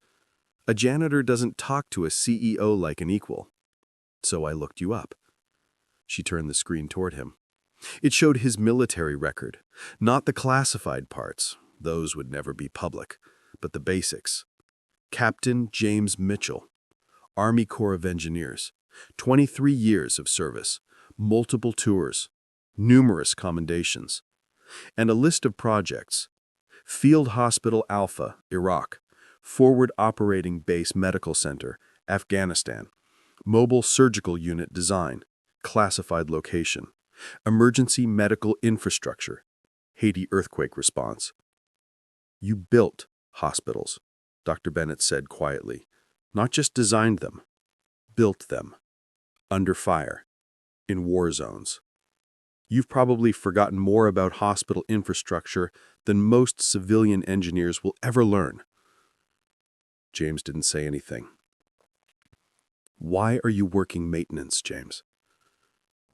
A janitor doesn't talk to a CEO like an equal. So I looked you up. She turned the screen toward him. It showed his military record, not the classified parts. Those would never be public, but the basics. Captain James Mitchell, Army Corps of Engineers, 23 years of service, multiple tours, numerous commendations, and a list of projects. Field Hospital Alpha, Iraq, Forward Operating Base Medical Center, Afghanistan, Mobile Surgical Unit Design, classified location, Emergency Medical Infrastructure, Haiti Earthquake Response. You built hospitals, Dr. Bennett said quietly. Not just designed them, built them. Under fire, in war zones. You've probably forgotten more about hospital infrastructure than most civilian engineers will ever learn. James didn't say anything. Why are you working maintenance, James?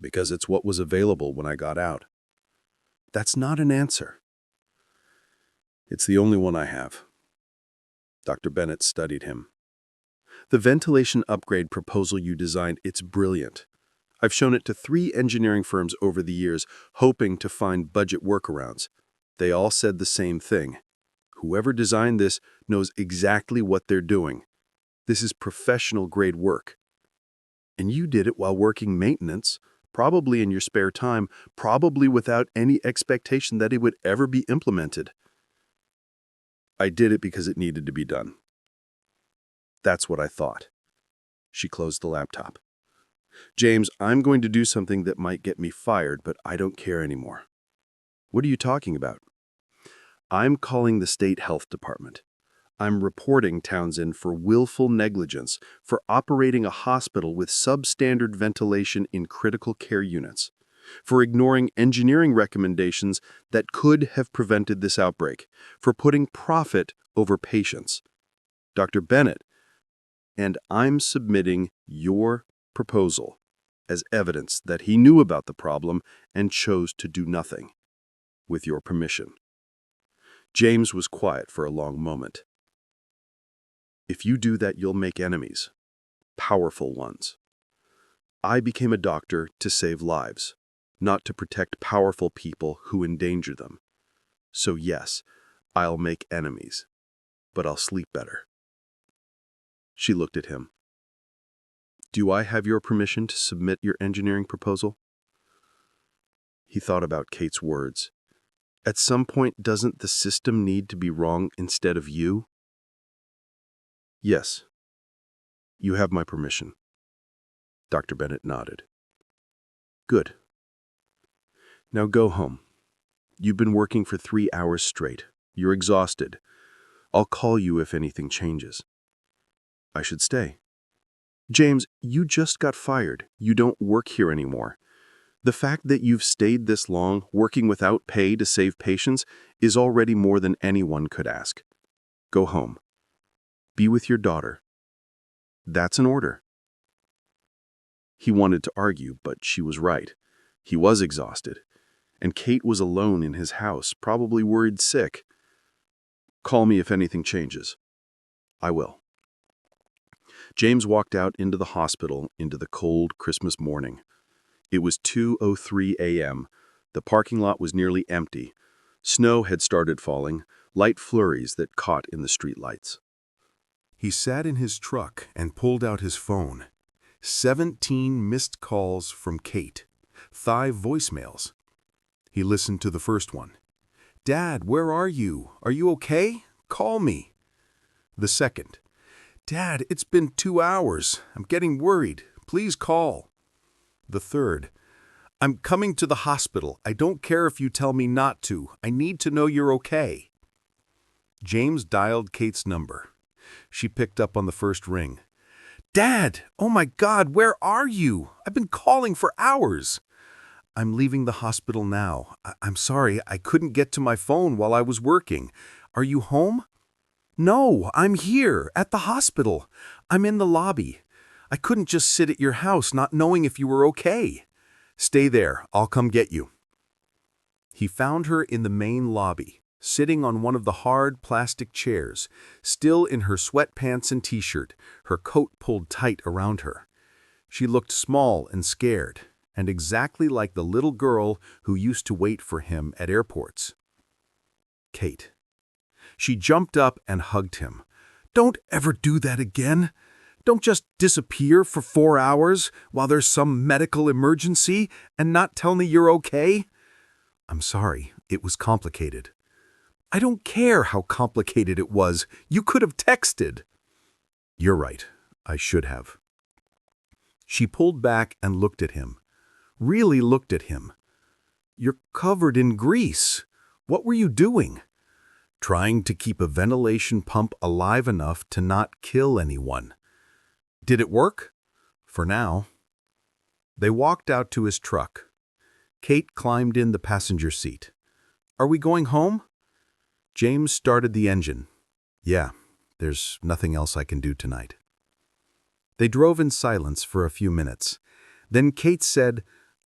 Because it's what was available when I got out. That's not an answer. It's the only one I have. Dr. Bennett studied him. The ventilation upgrade proposal you designed, it's brilliant. I've shown it to 3 engineering firms over the years, hoping to find budget workarounds. They all said the same thing. Whoever designed this knows exactly what they're doing. This is professional-grade work. And you did it while working maintenance, probably in your spare time, probably without any expectation that it would ever be implemented. I did it because it needed to be done. That's what I thought. She closed the laptop. James, I'm going to do something that might get me fired, but I don't care anymore. What are you talking about? I'm calling the state health department. I'm reporting Townsend for willful negligence for operating a hospital with substandard ventilation in critical care units, for ignoring engineering recommendations that could have prevented this outbreak, for putting profit over patients. Dr. Bennett, and I'm submitting your proposal as evidence that he knew about the problem and chose to do nothing. With your permission. James was quiet for a long moment. If you do that, you'll make enemies. Powerful ones. I became a doctor to save lives, not to protect powerful people who endanger them. So yes, I'll make enemies, but I'll sleep better. She looked at him. Do I have your permission to submit your engineering proposal? He thought about Kate's words. At some point, doesn't the system need to be wrong instead of you? Yes. You have my permission. Dr. Bennett nodded. Good. Now go home. You've been working for 3 hours straight. You're exhausted. I'll call you if anything changes. I should stay. James, you just got fired. You don't work here anymore. The fact that you've stayed this long, working without pay to save patients, is already more than anyone could ask. Go home. Be with your daughter. That's an order. He wanted to argue, but she was right. He was exhausted. And Kate was alone in his house, probably worried sick. Call me if anything changes. I will. James walked out into the hospital into the cold Christmas morning. It was 2:03 a.m. The parking lot was nearly empty. Snow had started falling, light flurries that caught in the streetlights. He sat in his truck and pulled out his phone. 17 missed calls from Kate. 5 voicemails. He listened to the first one. Dad, where are you? Are you okay? Call me. The second. Dad, it's been 2 hours. I'm getting worried. Please call. The third. I'm coming to the hospital. I don't care if you tell me not to. I need to know you're okay. James dialed Kate's number. She picked up on the first ring. Dad, oh my God, where are you? I've been calling for hours. I'm leaving the hospital now. I'm sorry, I couldn't get to my phone while I was working. Are you home? No, I'm here, at the hospital. I'm in the lobby. I couldn't just sit at your house not knowing if you were okay. Stay there, I'll come get you. He found her in the main lobby, sitting on one of the hard plastic chairs, still in her sweatpants and t-shirt, her coat pulled tight around her. She looked small and scared, and exactly like the little girl who used to wait for him at airports. Kate. She jumped up and hugged him. Don't ever do that again. Don't just disappear for 4 hours while there's some medical emergency and not tell me you're okay. I'm sorry, it was complicated. I don't care how complicated it was. You could have texted. You're right. I should have. She pulled back and looked at him. Really looked at him. You're covered in grease. What were you doing? Trying to keep a ventilation pump alive enough to not kill anyone. Did it work? For now. They walked out to his truck. Kate climbed in the passenger seat. Are we going home? James started the engine. Yeah, there's nothing else I can do tonight. They drove in silence for a few minutes. Then Kate said,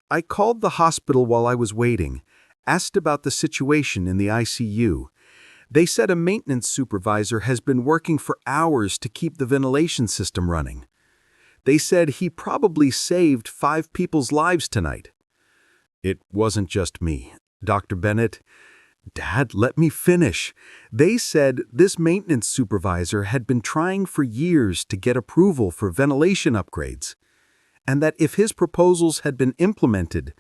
I called the hospital while I was waiting, asked about the situation in the ICU. They said a maintenance supervisor has been working for hours to keep the ventilation system running. They said he probably saved 5 people's lives tonight. It wasn't just me. Dr. Bennett, Dad, let me finish. They said this maintenance supervisor had been trying for years to get approval for ventilation upgrades, and that if his proposals had been implemented,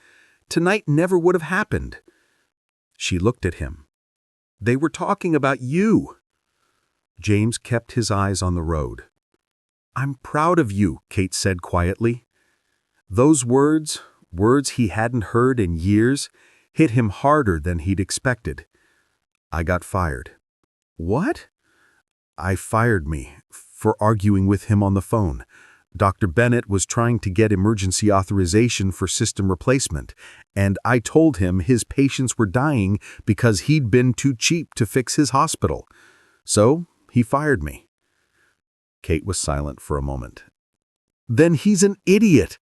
tonight never would have happened. She looked at him. They were talking about you. James kept his eyes on the road. I'm proud of you, Kate said quietly. Those words he hadn't heard in years, hit him harder than he'd expected. I got fired. What? I fired me for arguing with him on the phone. Dr. Bennett was trying to get emergency authorization for system replacement, and I told him his patients were dying because he'd been too cheap to fix his hospital. So he fired me. Kate was silent for a moment. Then he's an idiot,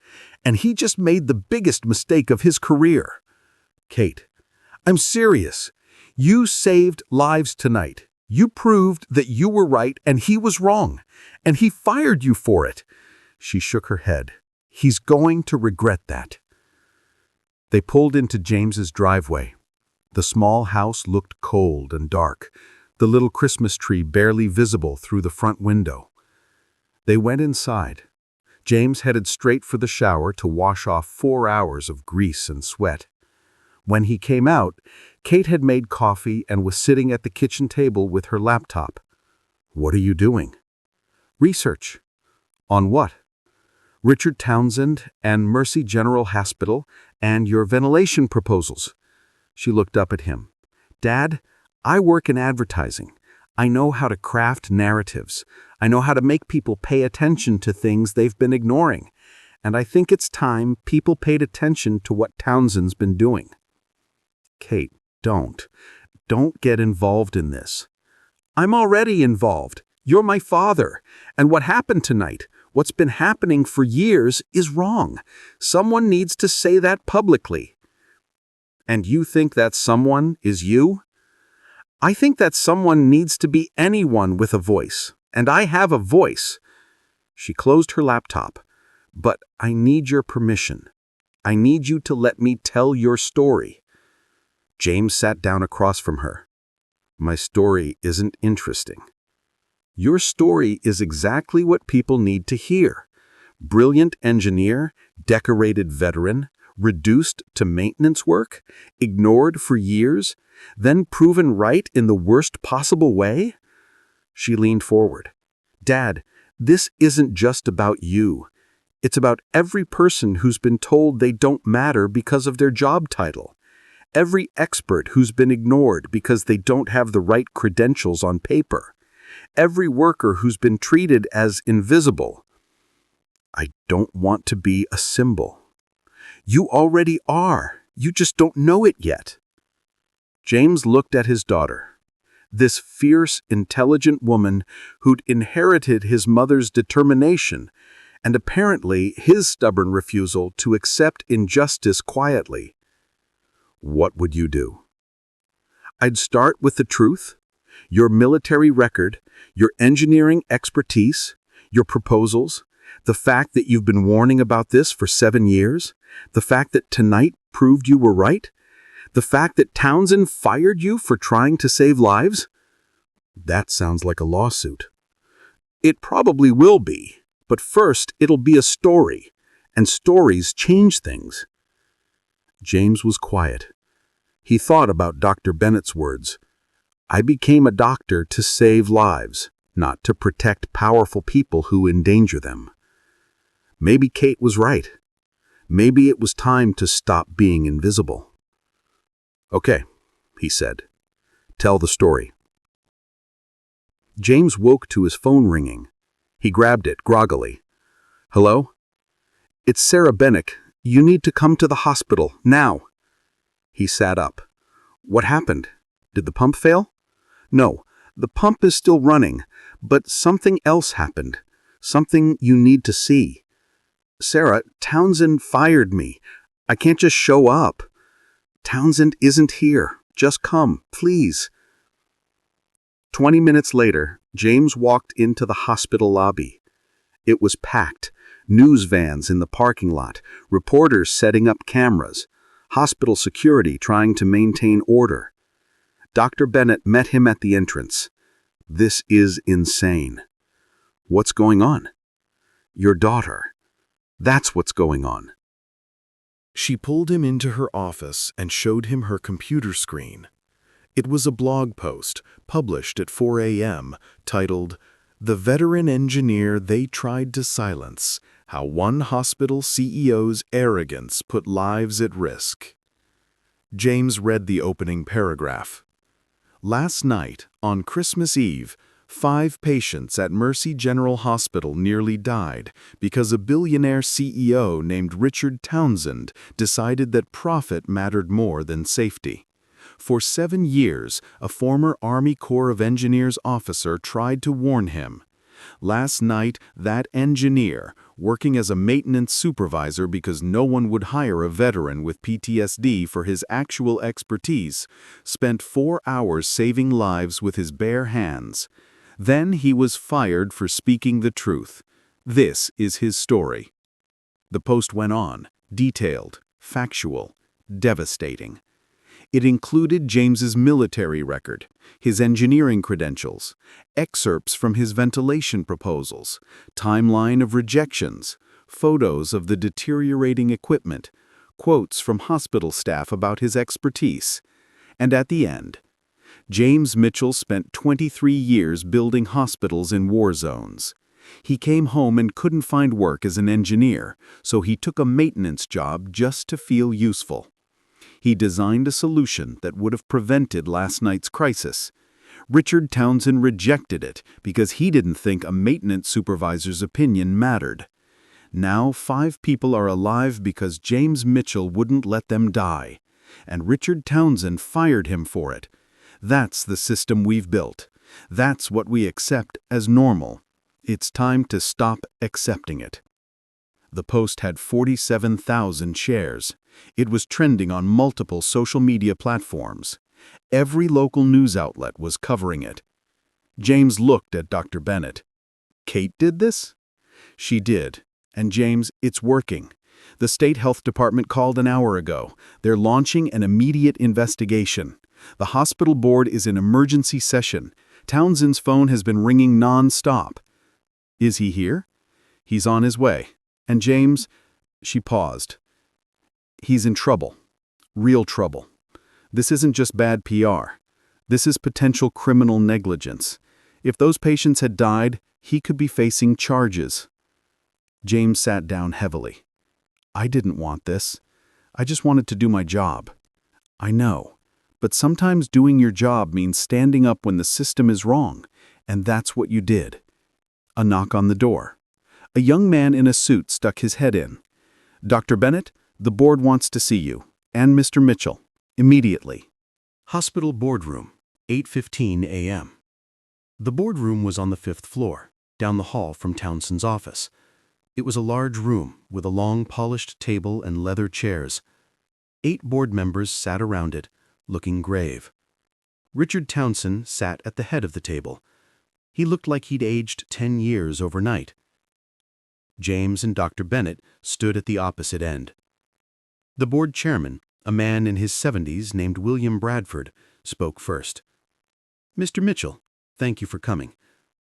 and he just made the biggest mistake of his career. Kate, I'm serious. You saved lives tonight. You proved that you were right and he was wrong, and he fired you for it." She shook her head. "He's going to regret that." They pulled into James's driveway. The small house looked cold and dark, the little Christmas tree barely visible through the front window. They went inside. James headed straight for the shower to wash off 4 hours of grease and sweat. When he came out, Kate had made coffee and was sitting at the kitchen table with her laptop. "What are you doing?" "Research." "On what?" "Richard Townsend and Mercy General Hospital and your ventilation proposals." She looked up at him. "Dad, I work in advertising. I know how to craft narratives. I know how to make people pay attention to things they've been ignoring. And I think it's time people paid attention to what Townsend's been doing." "Kate, don't get involved in this." "I'm already involved. You're my father. And what happened tonight, what's been happening for years, is wrong. Someone needs to say that publicly." "And you think that someone is you?" "I think that someone needs to be anyone with a voice. And I have a voice." She closed her laptop. "But I need your permission. I need you to let me tell your story." James sat down across from her. "My story isn't interesting." "Your story is exactly what people need to hear. Brilliant engineer, decorated veteran, reduced to maintenance work, ignored for years, then proven right in the worst possible way?" She leaned forward. "Dad, this isn't just about you. It's about every person who's been told they don't matter because of their job title. Every expert who's been ignored because they don't have the right credentials on paper. Every worker who's been treated as invisible." "I don't want to be a symbol." "You already are. You just don't know it yet." James looked at his daughter. This fierce, intelligent woman who'd inherited his mother's determination and apparently his stubborn refusal to accept injustice quietly. "What would you do?" "I'd start with the truth. Your military record, your engineering expertise, your proposals, the fact that you've been warning about this for 7 years, the fact that tonight proved you were right, the fact that Townsend fired you for trying to save lives." "That sounds like a lawsuit." "It probably will be, but first it'll be a story, and stories change things." James was quiet. He thought about Dr. Bennett's words. "I became a doctor to save lives, not to protect powerful people who endanger them." Maybe Kate was right. Maybe it was time to stop being invisible. "Okay," he said. "Tell the story." James woke to his phone ringing. He grabbed it groggily. "Hello?" "It's Sarah Bennick. You need to come to the hospital, now." He sat up. "What happened? Did the pump fail?" "No, the pump is still running, but something else happened. Something you need to see." "Sarah, Townsend fired me. I can't just show up." "Townsend isn't here. Just come, please." 20 minutes later, James walked into the hospital lobby. It was packed. News vans in the parking lot, reporters setting up cameras, hospital security trying to maintain order. Dr. Bennett met him at the entrance. "This is insane." "What's going on?" "Your daughter. That's what's going on." She pulled him into her office and showed him her computer screen. It was a blog post published at 4 a.m. titled, "The Veteran Engineer They Tried to Silence: How One Hospital CEO's Arrogance Put Lives at Risk." James read the opening paragraph. "Last night, on Christmas Eve, 5 patients at Mercy General Hospital nearly died because a billionaire CEO named Richard Townsend decided that profit mattered more than safety. For 7 years, a former Army Corps of Engineers officer tried to warn him. Last night, that engineer, working as a maintenance supervisor because no one would hire a veteran with PTSD for his actual expertise, spent 4 hours saving lives with his bare hands. Then he was fired for speaking the truth. This is his story. The post went on, detailed, factual, devastating. It included James's military record, his engineering credentials, excerpts from his ventilation proposals, timeline of rejections, photos of the deteriorating equipment, quotes from hospital staff about his expertise. And at the end, James Mitchell spent 23 years building hospitals in war zones. He came home and couldn't find work as an engineer, so he took a maintenance job just to feel useful. He designed a solution that would have prevented last night's crisis. Richard Townsend rejected it because he didn't think a maintenance supervisor's opinion mattered. Now 5 people are alive because James Mitchell wouldn't let them die, and Richard Townsend fired him for it. That's the system we've built. That's what we accept as normal. It's time to stop accepting it. The post had 47,000 shares. It was trending on multiple social media platforms. Every local news outlet was covering it. James looked at Dr. Bennett. "Kate did this?" "She did. And James, it's working. The state health department called an hour ago. They're launching an immediate investigation. The hospital board is in emergency session. Townsend's phone has been ringing non-stop." "Is he here?" "He's on his way. And James," she paused, "he's in trouble. Real trouble. This isn't just bad PR. This is potential criminal negligence. If those patients had died, he could be facing charges." James sat down heavily. "I didn't want this. I just wanted to do my job." "I know. But sometimes doing your job means standing up when the system is wrong, and that's what you did." A knock on the door. A young man in a suit stuck his head in. "Dr. Bennett, the board wants to see you, and Mr. Mitchell, immediately." Hospital boardroom, 8:15 a.m. The boardroom was on the 5th floor, down the hall from Townsend's office. It was a large room with a long polished table and leather chairs. 8 board members sat around it, looking grave. Richard Townsend sat at the head of the table. He looked like he'd aged 10 years overnight. James and Dr. Bennett stood at the opposite end. The board chairman, a man in his 70s named William Bradford, spoke first. "Mr. Mitchell, thank you for coming.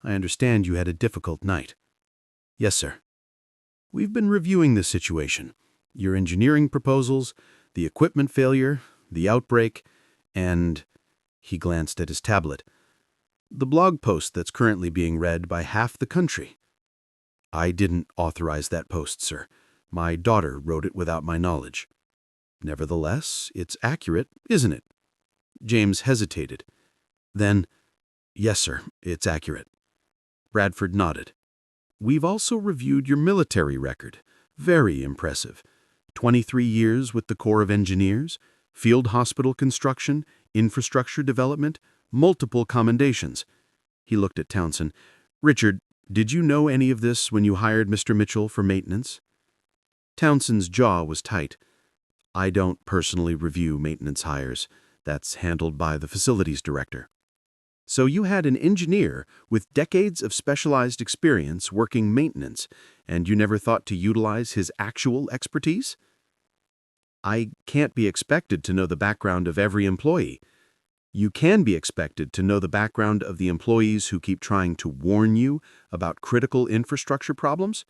I understand you had a difficult night." "Yes, sir." "We've been reviewing the situation, your engineering proposals, the equipment failure, the outbreak, and—" he glanced at his tablet, "the blog post that's currently being read by half the country." "I didn't authorize that post, sir. My daughter wrote it without my knowledge." "Nevertheless, it's accurate, isn't it?" James hesitated. Then, "Yes, sir, it's accurate." Bradford nodded. "We've also reviewed your military record. Very impressive. 23 years with the Corps of Engineers, field hospital construction, infrastructure development, multiple commendations." He looked at Townsend. "Richard, did you know any of this when you hired Mr. Mitchell for maintenance?" Townsend's jaw was tight. "I don't personally review maintenance hires. That's handled by the facilities director." "So you had an engineer with decades of specialized experience working maintenance, and you never thought to utilize his actual expertise?" "I can't be expected to know the background of every employee." "You can be expected to know the background of the employees who keep trying to warn you about critical infrastructure problems."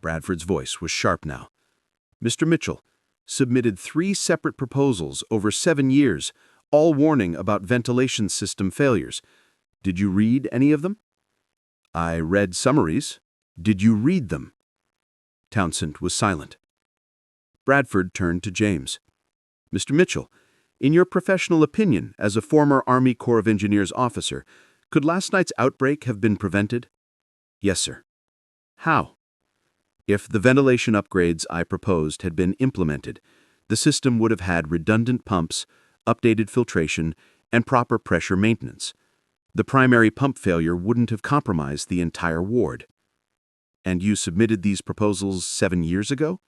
Bradford's voice was sharp now. "Mr. Mitchell submitted 3 separate proposals over 7 years, all warning about ventilation system failures. Did you read any of them?" "I read summaries. Did you read them?" Townsend was silent. Bradford turned to James. "Mr. Mitchell, in your professional opinion as a former Army Corps of Engineers officer, could last night's outbreak have been prevented?" "Yes, sir." "How?" "If the ventilation upgrades I proposed had been implemented, the system would have had redundant pumps, updated filtration, and proper pressure maintenance. The primary pump failure wouldn't have compromised the entire ward. And you submitted these proposals 7 years ago?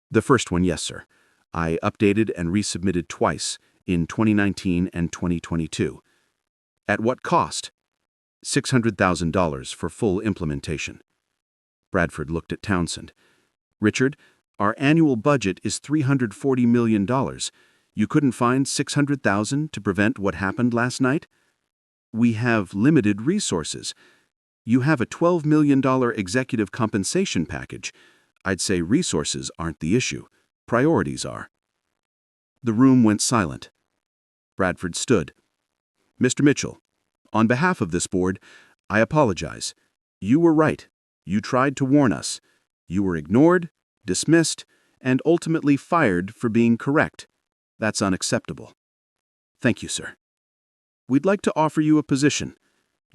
The first one, yes, sir. I updated and resubmitted twice, in 2019 and 2022. At what cost? $600,000 for full implementation. Bradford looked at Townsend. Richard, our annual budget is $340 million. You couldn't find $600,000 to prevent what happened last night? We have limited resources. You have a $12 million executive compensation package. I'd say resources aren't the issue. Priorities are. The room went silent. Bradford stood. Mr. Mitchell, on behalf of this board, I apologize. You were right. You tried to warn us. You were ignored, dismissed, and ultimately fired for being correct. That's unacceptable. Thank you, sir. We'd like to offer you a position.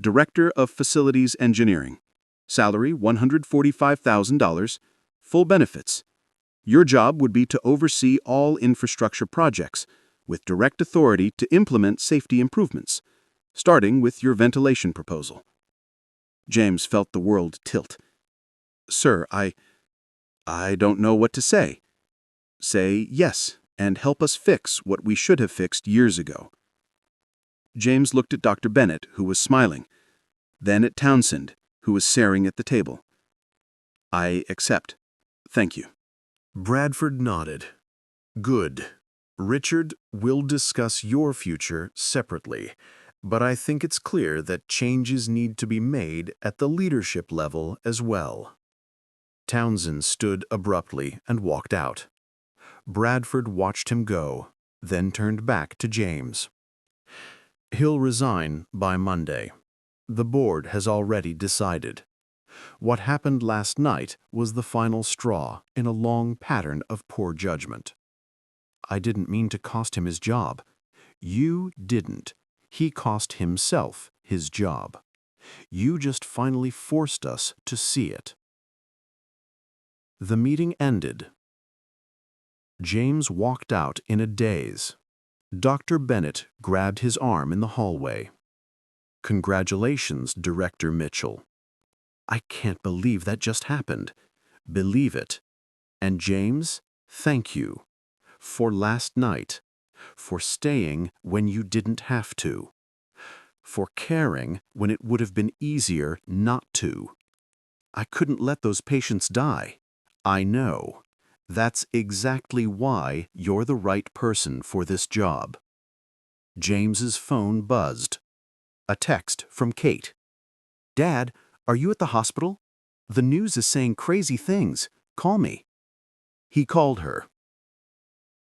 Director of Facilities Engineering. Salary $145,000. Full benefits. Your job would be to oversee all infrastructure projects, with direct authority to implement safety improvements, starting with your ventilation proposal. James felt the world tilt. Sir, I don't know what to say. Say yes, and help us fix what we should have fixed years ago. James looked at Dr. Bennett, who was smiling, then at Townsend, who was staring at the table. I accept. Thank you. Bradford nodded. Good. Richard, we'll discuss your future separately, but I think it's clear that changes need to be made at the leadership level as well. Townsend stood abruptly and walked out. Bradford watched him go, then turned back to James. He'll resign by Monday. The board has already decided. What happened last night was the final straw in a long pattern of poor judgment. I didn't mean to cost him his job. You didn't. He cost himself his job. You just finally forced us to see it. The meeting ended. James walked out in a daze. Dr. Bennett grabbed his arm in the hallway. Congratulations, Director Mitchell. I can't believe that just happened. Believe it. And James, thank you. For last night. For staying when you didn't have to. For caring when it would have been easier not to. I couldn't let those patients die. I know. That's exactly why you're the right person for this job. James's phone buzzed. A text from Kate. Dad, are you at the hospital? The news is saying crazy things. Call me. He called her.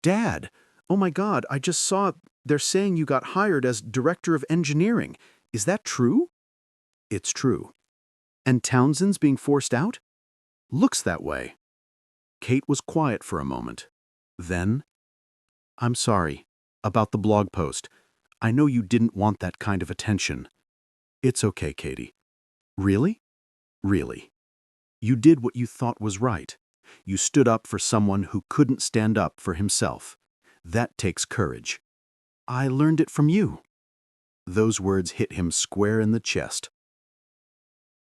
Dad, oh my God, I just saw they're saying you got hired as Director of Engineering. Is that true? It's true. And Townsend's being forced out? Looks that way. Kate was quiet for a moment. Then, I'm sorry about the blog post. I know you didn't want that kind of attention. It's okay, Katie. Really? Really. You did what you thought was right. You stood up for someone who couldn't stand up for himself. That takes courage. I learned it from you. Those words hit him square in the chest.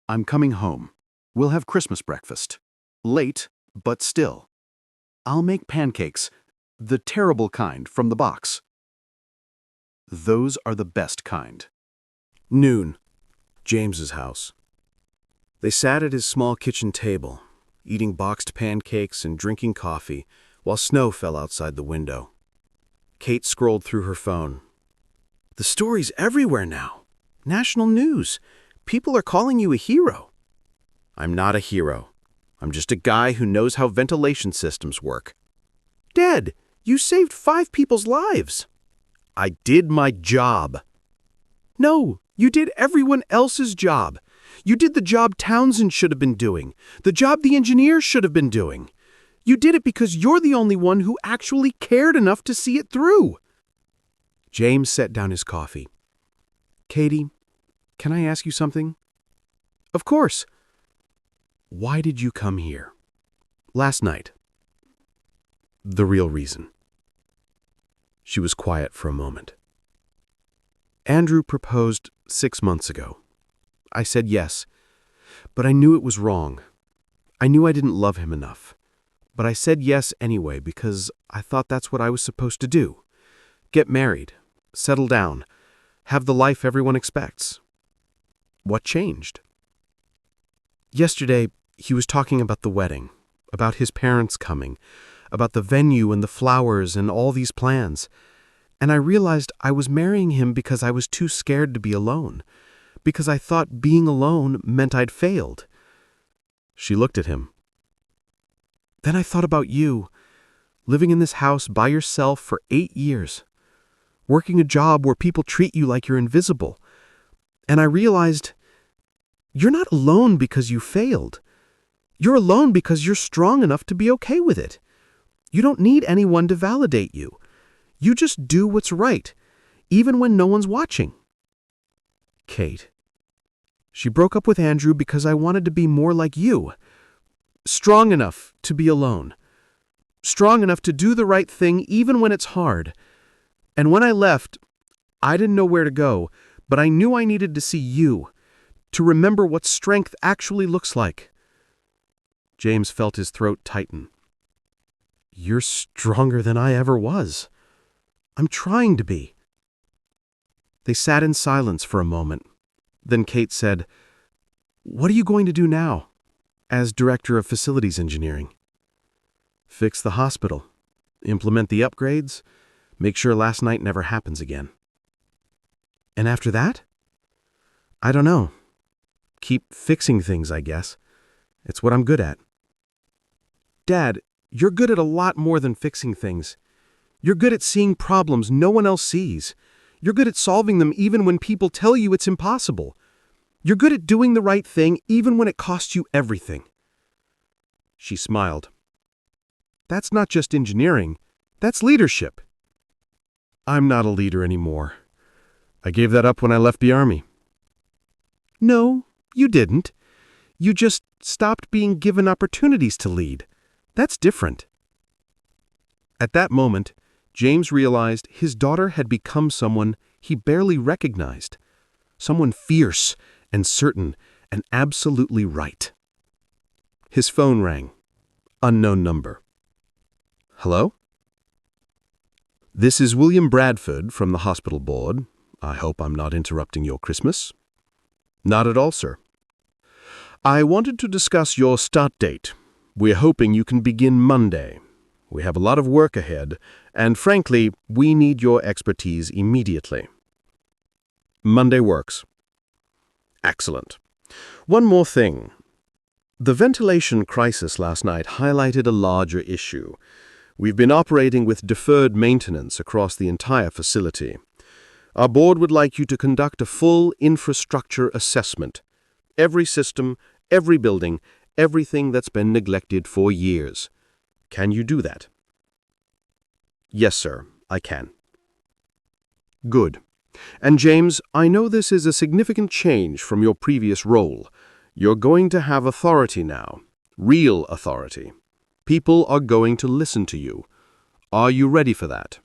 I'm coming home. We'll have Christmas breakfast. Late, but still. I'll make pancakes, the terrible kind from the box. Those are the best kind. Noon. James's house. They sat at his small kitchen table, eating boxed pancakes and drinking coffee while snow fell outside the window. Kate scrolled through her phone. The story's everywhere now. National news. People are calling you a hero. I'm not a hero. I'm just a guy who knows how ventilation systems work. Dad, you saved 5 people's lives. I did my job. No, you did everyone else's job. You did the job Townsend should have been doing, the job the engineers should have been doing. You did it because you're the only one who actually cared enough to see it through. James set down his coffee. Katie, can I ask you something? Of course. Why did you come here? Last night. The real reason. She was quiet for a moment. Andrew proposed 6 months ago. I said yes, but I knew it was wrong. I knew I didn't love him enough. But I said yes anyway because I thought that's what I was supposed to do. Get married, settle down, have the life everyone expects. What changed? Yesterday, he was talking about the wedding, about his parents coming, about the venue and the flowers and all these plans. And I realized I was marrying him because I was too scared to be alone, because I thought being alone meant I'd failed. She looked at him. Then I thought about you, living in this house by yourself for 8 years, working a job where people treat you like you're invisible. And I realized you're not alone because you failed. You're alone because you're strong enough to be okay with it. You don't need anyone to validate you. You just do what's right, even when no one's watching. Kate. She broke up with Andrew because I wanted to be more like you. Strong enough to be alone. Strong enough to do the right thing even when it's hard. And when I left, I didn't know where to go, but I knew I needed to see you, to remember what strength actually looks like. James felt his throat tighten. You're stronger than I ever was. I'm trying to be. They sat in silence for a moment. Then Kate said, What are you going to do now, as Director of Facilities Engineering? Fix the hospital, implement the upgrades, make sure last night never happens again. And after that? I don't know. Keep fixing things, I guess. It's what I'm good at. Dad, you're good at a lot more than fixing things. You're good at seeing problems no one else sees. You're good at solving them even when people tell you it's impossible. You're good at doing the right thing even when it costs you everything. She smiled. That's not just engineering, that's leadership. I'm not a leader anymore. I gave that up when I left the army. No, you didn't. You just stopped being given opportunities to lead. That's different. At that moment, James realized his daughter had become someone he barely recognized. Someone fierce and certain and absolutely right. His phone rang. Unknown number. Hello? This is William Bradford from the hospital board. I hope I'm not interrupting your Christmas. Not at all, sir. I wanted to discuss your start date. We're hoping you can begin Monday. We have a lot of work ahead, and frankly, we need your expertise immediately. Monday works. Excellent. One more thing. The ventilation crisis last night highlighted a larger issue. We've been operating with deferred maintenance across the entire facility. Our board would like you to conduct a full infrastructure assessment. Every system, every building, everything that's been neglected for years. Can you do that? Yes, sir, I can. Good. And James, I know this is a significant change from your previous role. You're going to have authority now. Real authority. People are going to listen to you. Are you ready for that?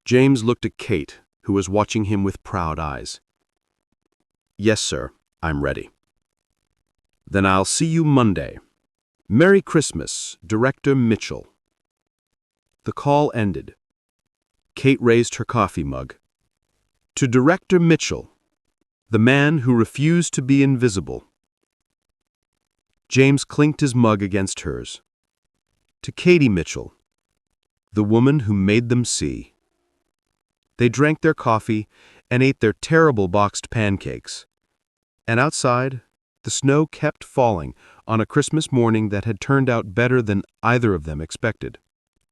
James looked at Kate, who was watching him with proud eyes. Yes, sir, I'm ready. Then I'll see you Monday. Merry Christmas, Director Mitchell. The call ended. Kate raised her coffee mug. To Director Mitchell, the man who refused to be invisible. James clinked his mug against hers. To Katie Mitchell, the woman who made them see. They drank their coffee and ate their terrible boxed pancakes. And outside, the snow kept falling on a Christmas morning that had turned out better than either of them expected.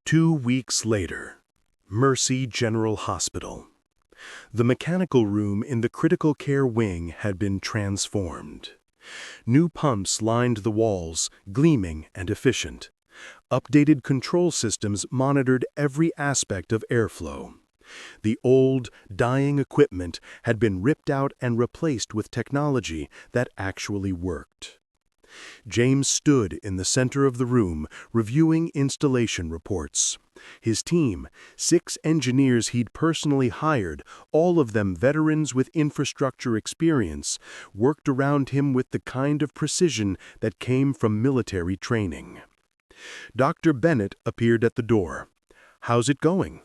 2 weeks later, Mercy General Hospital. The mechanical room in the critical care wing had been transformed. New pumps lined the walls, gleaming and efficient. Updated control systems monitored every aspect of airflow. The old, dying equipment had been ripped out and replaced with technology that actually worked. James stood in the center of the room, reviewing installation reports. His team, 6 engineers he'd personally hired, all of them veterans with infrastructure experience, worked around him with the kind of precision that came from military training. Dr. Bennett appeared at the door. "How's it going?"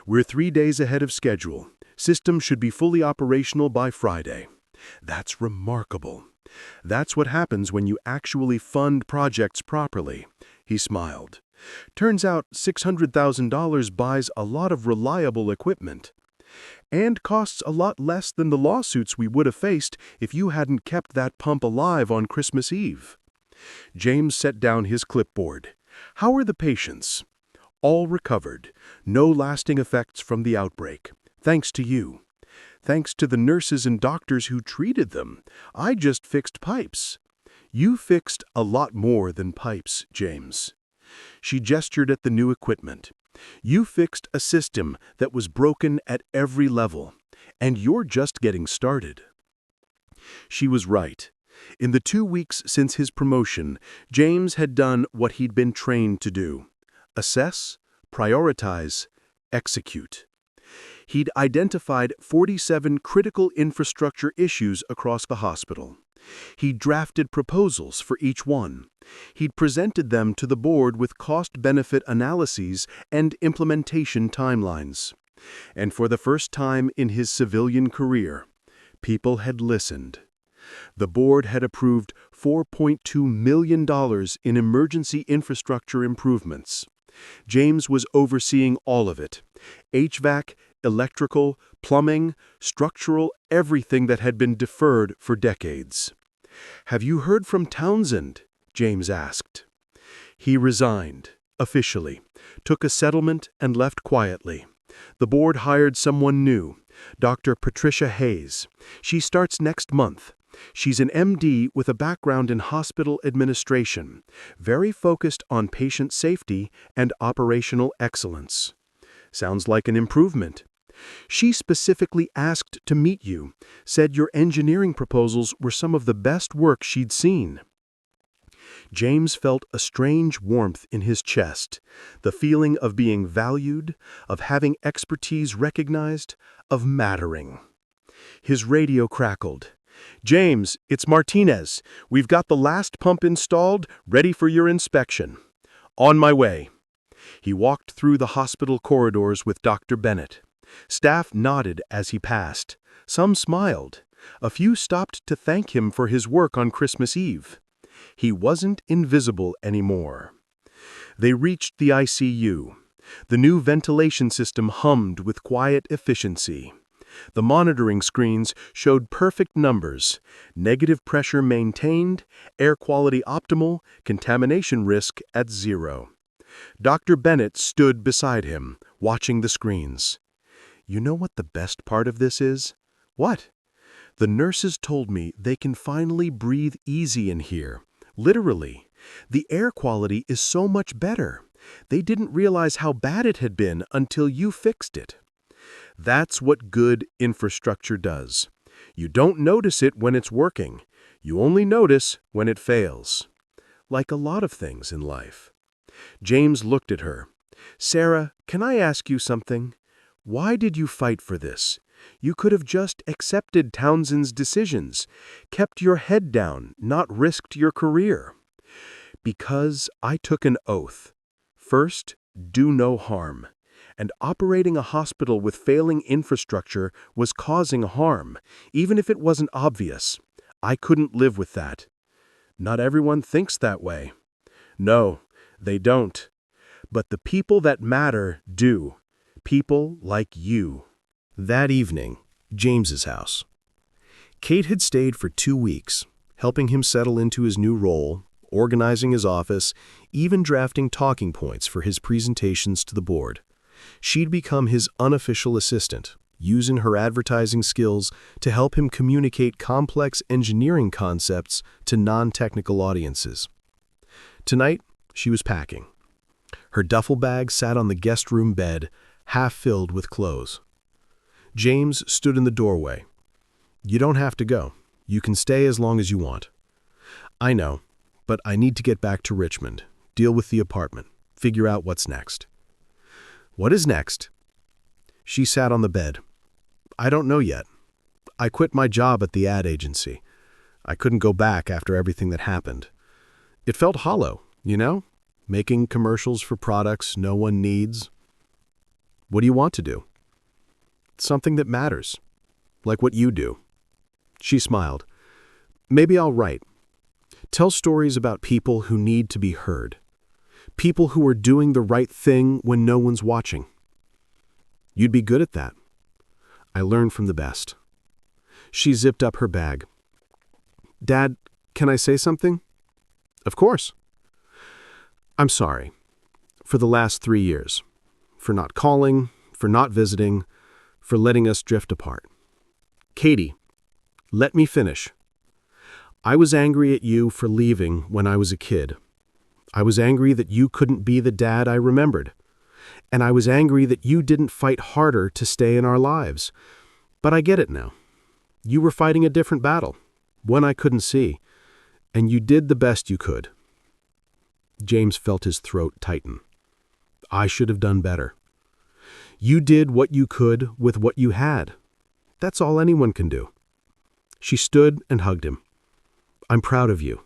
"We're 3 days ahead of schedule. System should be fully operational by Friday." "That's remarkable. That's what happens when you actually fund projects properly." He smiled. "Turns out $600,000 buys a lot of reliable equipment. And costs a lot less than the lawsuits we would have faced if you hadn't kept that pump alive on Christmas Eve." James set down his clipboard. "How are the patients?" "All recovered. No lasting effects from the outbreak. Thanks to you." "Thanks to the nurses and doctors who treated them. I just fixed pipes." "You fixed a lot more than pipes, James." She gestured at the new equipment. "You fixed a system that was broken at every level, and you're just getting started." She was right. In the 2 weeks since his promotion, James had done what he'd been trained to do: assess, prioritize, execute. He'd identified 47 critical infrastructure issues across the hospital. He'd drafted proposals for each one. He'd presented them to the board with cost-benefit analyses and implementation timelines. And for the first time in his civilian career, people had listened. The board had approved $4.2 million in emergency infrastructure improvements. James was overseeing all of it: HVAC, electrical, plumbing, structural, everything that had been deferred for decades. "Have you heard from Townsend?" James asked. He resigned, officially, took a settlement and left quietly. The board hired someone new, Dr. Patricia Hayes. She starts next month. She's an MD with a background in hospital administration, very focused on patient safety and operational excellence. Sounds like an improvement. She specifically asked to meet you, said your engineering proposals were some of the best work she'd seen. James felt a strange warmth in his chest, the feeling of being valued, of having expertise recognized, of mattering. His radio crackled. "James, it's Martinez. We've got the last pump installed, ready for your inspection." "On my way." He walked through the hospital corridors with Dr. Bennett. Staff nodded as he passed. Some smiled. A few stopped to thank him for his work on Christmas Eve. He wasn't invisible anymore. They reached the ICU. The new ventilation system hummed with quiet efficiency. The monitoring screens showed perfect numbers: negative pressure maintained, air quality optimal, contamination risk at 0. Dr. Bennett stood beside him, watching the screens. "You know what the best part of this is?" "What?" "The nurses told me they can finally breathe easy in here. Literally. The air quality is so much better. They didn't realize how bad it had been until you fixed it." That's what good infrastructure does. You don't notice it when it's working. You only notice when it fails. Like a lot of things in life. James looked at her. "Sarah, can I ask you something? Why did you fight for this? You could have just accepted Townsend's decisions, kept your head down, not risked your career." "Because I took an oath. First, do no harm. And operating a hospital with failing infrastructure was causing harm, even if it wasn't obvious. I couldn't live with that." "Not everyone thinks that way." "No, they don't. But the people that matter do. People like you." That evening, James's house. Kate had stayed for 2 weeks, helping him settle into his new role, organizing his office, even drafting talking points for his presentations to the board. She'd become his unofficial assistant, using her advertising skills to help him communicate complex engineering concepts to non-technical audiences. Tonight, she was packing. Her duffel bag sat on the guest room bed, half filled with clothes. James stood in the doorway. "You don't have to go. You can stay as long as you want." "I know. but I need to get back to Richmond, deal with the apartment, figure out what's next." "What is next?" She sat on the bed. "I don't know yet. I quit my job at the ad agency. I couldn't go back after everything that happened. It felt hollow, you know? Making commercials for products no one needs." "What do you want to do?" "Something that matters, like what you do." She smiled. "Maybe I'll write. Tell stories about people who need to be heard. People who are doing the right thing when no one's watching." "You'd be good at that." "I learn from the best." She zipped up her bag. "Dad, can I say something?" "Of course." "I'm sorry. For the last 3 years. For not calling, for not visiting, for letting us drift apart." "Katie, let me finish. I was angry at you for leaving when I was a kid. I was angry that you couldn't be the dad I remembered. And I was angry that you didn't fight harder to stay in our lives. But I get it now. You were fighting a different battle, one I couldn't see, and you did the best you could." James felt his throat tighten. "I should have done better." "You did what you could with what you had. That's all anyone can do." She stood and hugged him. "I'm proud of you.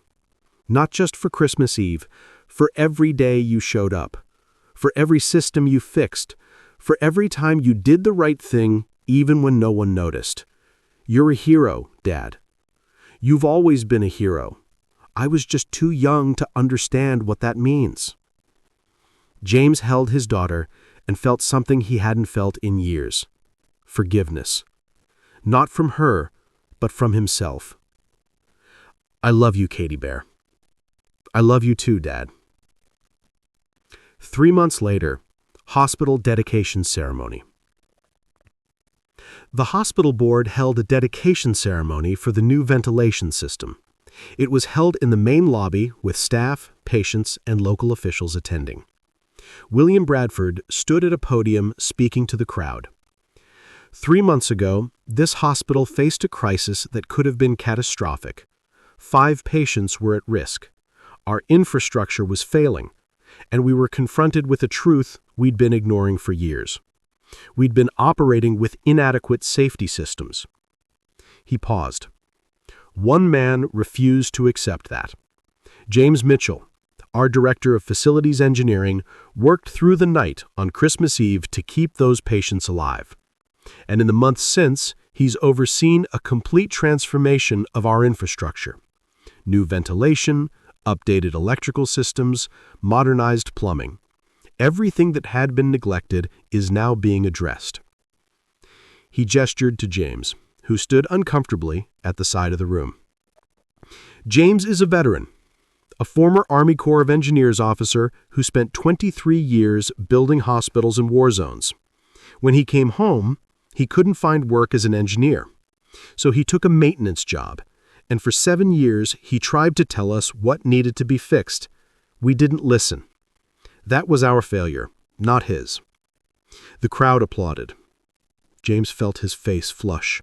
Not just for Christmas Eve, for every day you showed up, for every system you fixed, for every time you did the right thing even when no one noticed. You're a hero, Dad. You've always been a hero. I was just too young to understand what that means." James held his daughter and felt something he hadn't felt in years. Forgiveness. Not from her, but from himself. "I love you, Katie Bear." "I love you too, Dad." 3 months later, hospital dedication ceremony. The hospital board held a dedication ceremony for the new ventilation system. It was held in the main lobby with staff, patients, and local officials attending. William Bradford stood at a podium speaking to the crowd. 3 months ago, this hospital faced a crisis that could have been catastrophic. 5 patients were at risk. Our infrastructure was failing, and we were confronted with a truth we'd been ignoring for years. We'd been operating with inadequate safety systems. He paused. One man refused to accept that. James Mitchell, our director of facilities engineering, worked through the night on Christmas Eve to keep those patients alive. And in the months since, he's overseen a complete transformation of our infrastructure. New ventilation, updated electrical systems, modernized plumbing. Everything that had been neglected is now being addressed. He gestured to James, who stood uncomfortably at the side of the room. James is a veteran, a former Army Corps of Engineers officer who spent 23 years building hospitals in war zones. When he came home, he couldn't find work as an engineer, so he took a maintenance job, and for 7 years he tried to tell us what needed to be fixed. We didn't listen. That was our failure, not his. The crowd applauded. James felt his face flush.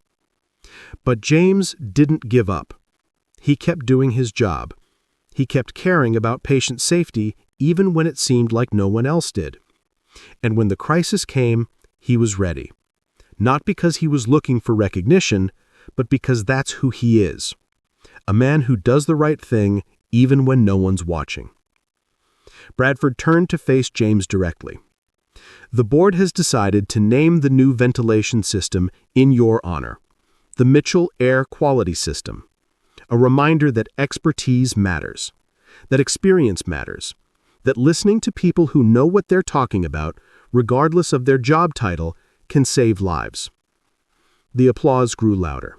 But James didn't give up. He kept doing his job. He kept caring about patient safety even when it seemed like no one else did. And when the crisis came, he was ready. Not because he was looking for recognition, but because that's who he is. A man who does the right thing even when no one's watching. Bradford turned to face James directly. The board has decided to name the new ventilation system in your honor, the Mitchell Air Quality System. A reminder that expertise matters, that experience matters, that listening to people who know what they're talking about, regardless of their job title, can save lives. The applause grew louder.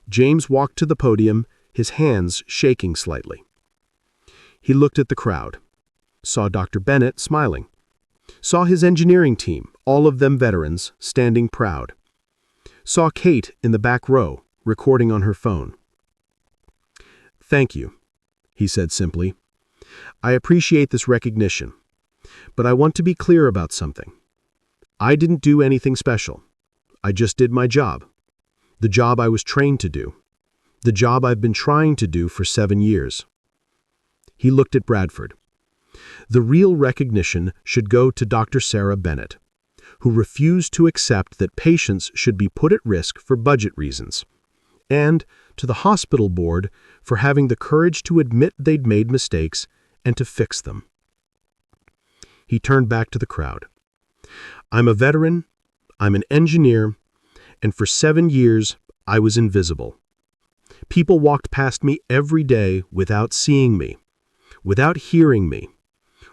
James walked to the podium, his hands shaking slightly. He looked at the crowd, saw Dr. Bennett smiling, saw his engineering team, all of them veterans, standing proud, saw Kate in the back row, recording on her phone. "Thank you," he said simply. "I appreciate this recognition, but I want to be clear about something. I didn't do anything special. I just did my job. The job I was trained to do. The job I've been trying to do for 7 years." He looked at Bradford. The real recognition should go to Dr. Sarah Bennett, who refused to accept that patients should be put at risk for budget reasons, and to the hospital board for having the courage to admit they'd made mistakes and to fix them. He turned back to the crowd. I'm a veteran, I'm an engineer, and for 7 years I was invisible. People walked past me every day without seeing me, without hearing me,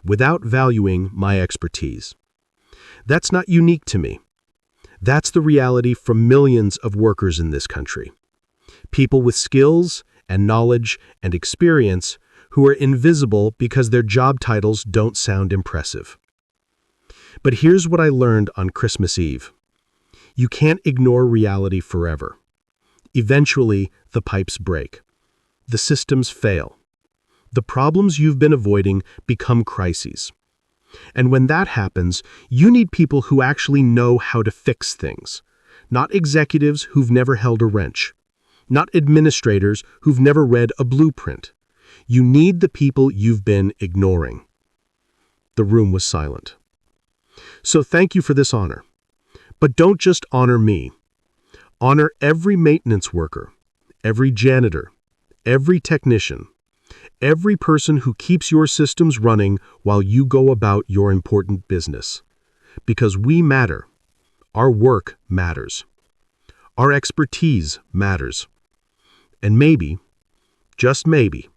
without valuing my expertise. That's not unique to me. That's the reality for millions of workers in this country. People with skills and knowledge and experience who are invisible because their job titles don't sound impressive. But here's what I learned on Christmas Eve. You can't ignore reality forever. Eventually, the pipes break. The systems fail. The problems you've been avoiding become crises. And when that happens, you need people who actually know how to fix things, not executives who've never held a wrench, not administrators who've never read a blueprint. You need the people you've been ignoring. The room was silent. So thank you for this honor. But don't just honor me. Honor every maintenance worker, every janitor, every technician, every person who keeps your systems running while you go about your important business. Because we matter. Our work matters. Our expertise matters. And maybe, just maybe,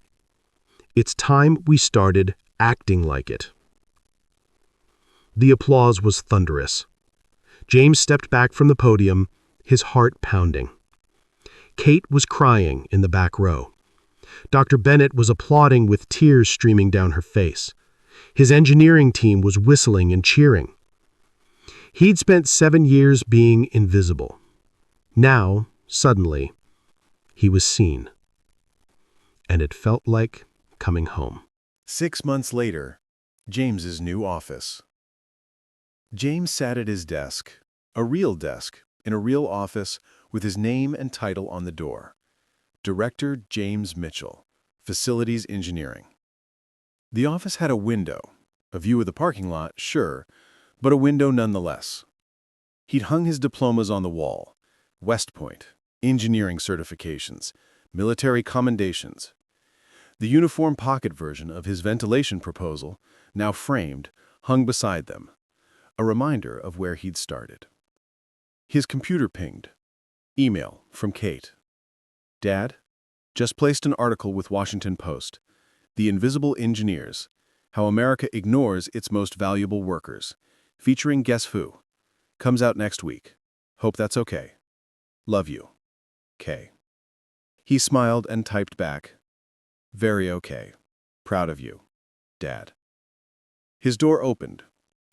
it's time we started acting like it. The applause was thunderous. James stepped back from the podium, his heart pounding. Kate was crying in the back row. Dr. Bennett was applauding with tears streaming down her face. His engineering team was whistling and cheering. He'd spent 7 years being invisible. Now, suddenly, he was seen. And it felt like coming home. 6 months later, James's new office. James sat at his desk, a real desk, in a real office with his name and title on the door. Director James Mitchell, Facilities Engineering. The office had a window, a view of the parking lot, sure, but a window nonetheless. He'd hung his diplomas on the wall, West Point, engineering certifications, military commendations. The uniform pocket version of his ventilation proposal, now framed, hung beside them, a reminder of where he'd started. His computer pinged. Email from Kate. Dad, just placed an article with Washington Post. The Invisible Engineers, How America Ignores Its Most Valuable Workers, featuring Guess Who. Comes out next week. Hope that's okay. Love you. K. He smiled and typed back, very okay. Proud of you, Dad. His door opened.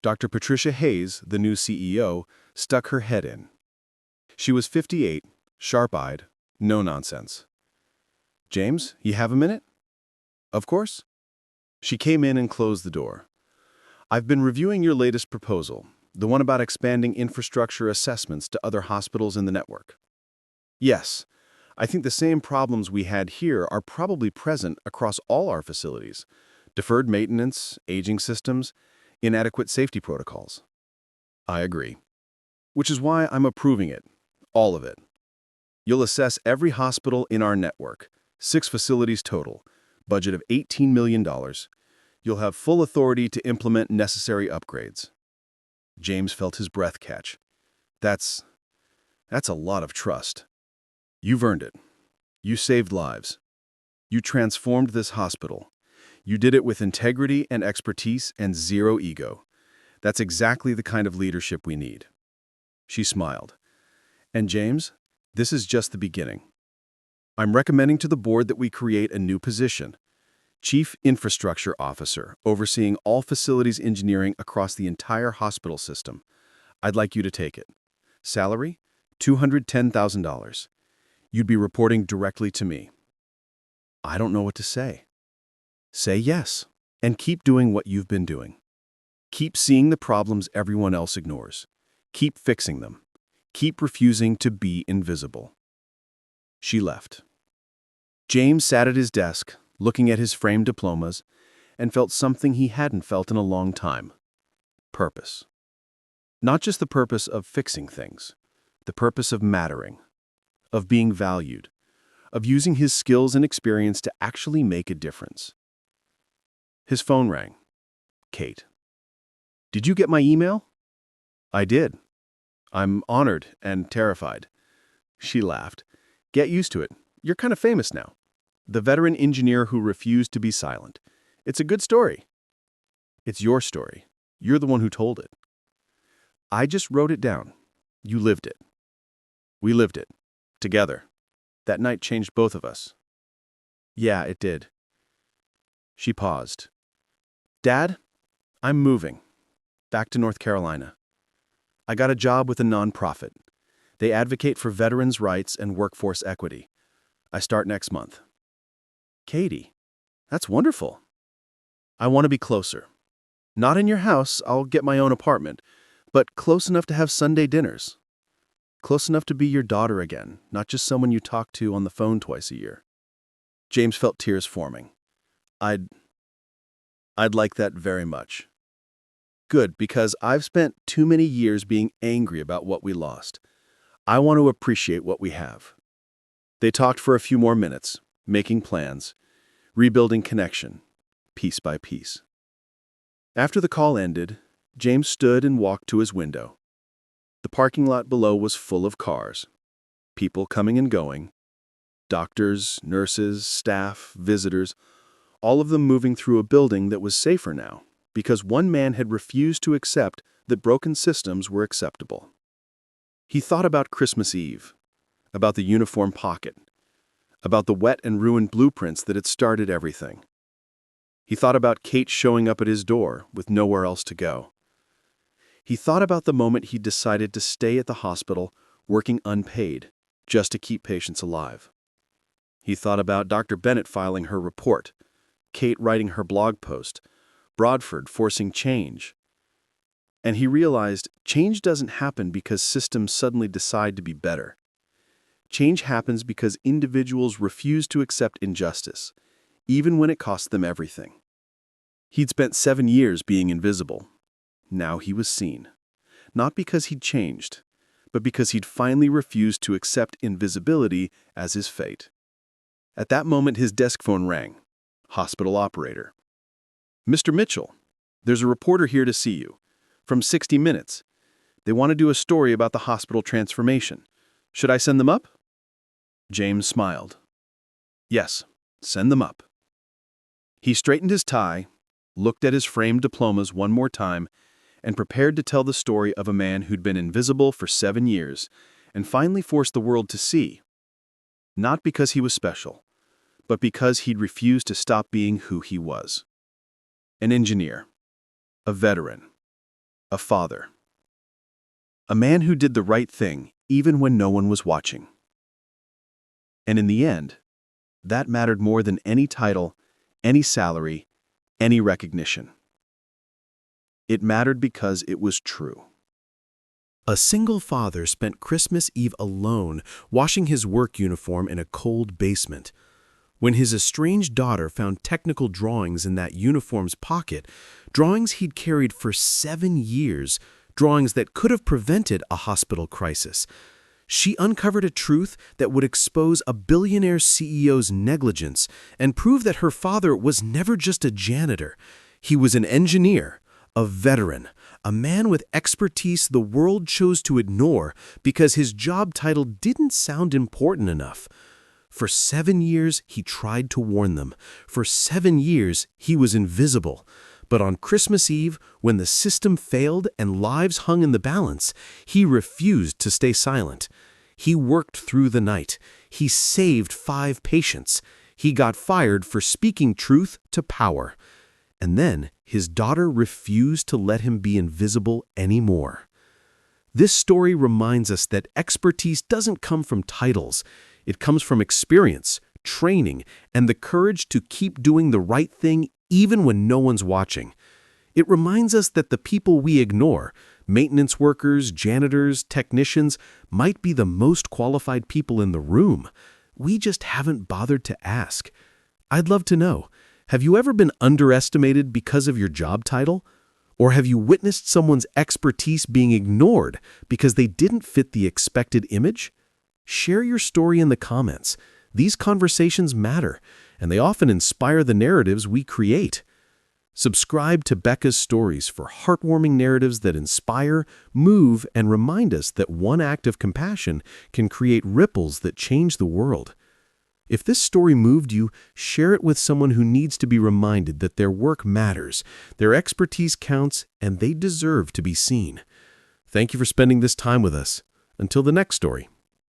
Dr. Patricia Hayes, the new CEO, stuck her head in. She was 58, sharp-eyed, no nonsense. James, you have a minute? Of course. She came in and closed the door. I've been reviewing your latest proposal, the one about expanding infrastructure assessments to other hospitals in the network. Yes, I think the same problems we had here are probably present across all our facilities. Deferred maintenance, aging systems, inadequate safety protocols. I agree. Which is why I'm approving it, all of it. You'll assess every hospital in our network, 6 facilities total, budget of $18 million. You'll have full authority to implement necessary upgrades. James felt his breath catch. That's a lot of trust. You've earned it. You saved lives. You transformed this hospital. You did it with integrity and expertise and zero ego. That's exactly the kind of leadership we need. She smiled. And James, this is just the beginning. I'm recommending to the board that we create a new position, Chief Infrastructure Officer, overseeing all facilities engineering across the entire hospital system. I'd like you to take it. Salary, $210,000. You'd be reporting directly to me. I don't know what to say. Say yes, and keep doing what you've been doing. Keep seeing the problems everyone else ignores. Keep fixing them. Keep refusing to be invisible. She left. James sat at his desk, looking at his framed diplomas, and felt something he hadn't felt in a long time. Purpose. Not just the purpose of fixing things, the purpose of mattering, of being valued, of using his skills and experience to actually make a difference. His phone rang. Kate. "Did you get my email?" "I did. I'm honored and terrified." She laughed. "Get used to it. You're kind of famous now. The veteran engineer who refused to be silent. It's a good story." "It's your story. You're the one who told it." "I just wrote it down. You lived it." "We lived it. Together. That night changed both of us." "Yeah, it did." She paused. "Dad, I'm moving. Back to North Carolina. I got a job with a nonprofit. They advocate for veterans' rights and workforce equity. I start next month." "Katie, that's wonderful." "I want to be closer. Not in your house, I'll get my own apartment, but close enough to have Sunday dinners. Close enough to be your daughter again, not just someone you talk to on the phone twice a year." James felt tears forming. I'd like that very much." "Good, because I've spent too many years being angry about what we lost. I want to appreciate what we have." They talked for a few more minutes, making plans, rebuilding connection, piece by piece. After the call ended, James stood and walked to his window. The parking lot below was full of cars, people coming and going, doctors, nurses, staff, visitors, all of them moving through a building that was safer now, because one man had refused to accept that broken systems were acceptable. He thought about Christmas Eve, about the uniform pocket, about the wet and ruined blueprints that had started everything. He thought about Kate showing up at his door with nowhere else to go. He thought about the moment he decided to stay at the hospital, working unpaid, just to keep patients alive. He thought about Dr. Bennett filing her report, Kate writing her blog post, Broadford forcing change. And he realized change doesn't happen because systems suddenly decide to be better. Change happens because individuals refuse to accept injustice, even when it costs them everything. He'd spent 7 years being invisible. Now he was seen. Not because he'd changed, but because he'd finally refused to accept invisibility as his fate. At that moment, his desk phone rang. Hospital operator. "Mr. Mitchell, there's a reporter here to see you. From 60 Minutes. They want to do a story about the hospital transformation. Should I send them up?" James smiled. "Yes, send them up." He straightened his tie, looked at his framed diplomas one more time, and prepared to tell the story of a man who'd been invisible for 7 years and finally forced the world to see. Not because he was special, but because he'd refused to stop being who he was. An engineer, a veteran, a father. A man who did the right thing even when no one was watching. And in the end, that mattered more than any title, any salary, any recognition. It mattered because it was true. A single father spent Christmas Eve alone, washing his work uniform in a cold basement. When his estranged daughter found technical drawings in that uniform's pocket, drawings he'd carried for 7 years, drawings that could have prevented a hospital crisis, she uncovered a truth that would expose a billionaire CEO's negligence and prove that her father was never just a janitor. He was an engineer, a veteran, a man with expertise the world chose to ignore because his job title didn't sound important enough. For 7 years, he tried to warn them. For 7 years, he was invisible. But on Christmas Eve, when the system failed and lives hung in the balance, he refused to stay silent. He worked through the night. He saved 5 patients. He got fired for speaking truth to power. And then his daughter refused to let him be invisible anymore. This story reminds us that expertise doesn't come from titles. It comes from experience, training, and the courage to keep doing the right thing even when no one's watching. It reminds us that the people we ignore, maintenance workers, janitors, technicians, might be the most qualified people in the room. We just haven't bothered to ask. I'd love to know, have you ever been underestimated because of your job title? Or have you witnessed someone's expertise being ignored because they didn't fit the expected image? Share your story in the comments. These conversations matter, and they often inspire the narratives we create. Subscribe to Becca's Stories for heartwarming narratives that inspire, move, and remind us that one act of compassion can create ripples that change the world. If this story moved you, share it with someone who needs to be reminded that their work matters, their expertise counts, and they deserve to be seen. Thank you for spending this time with us. Until the next story.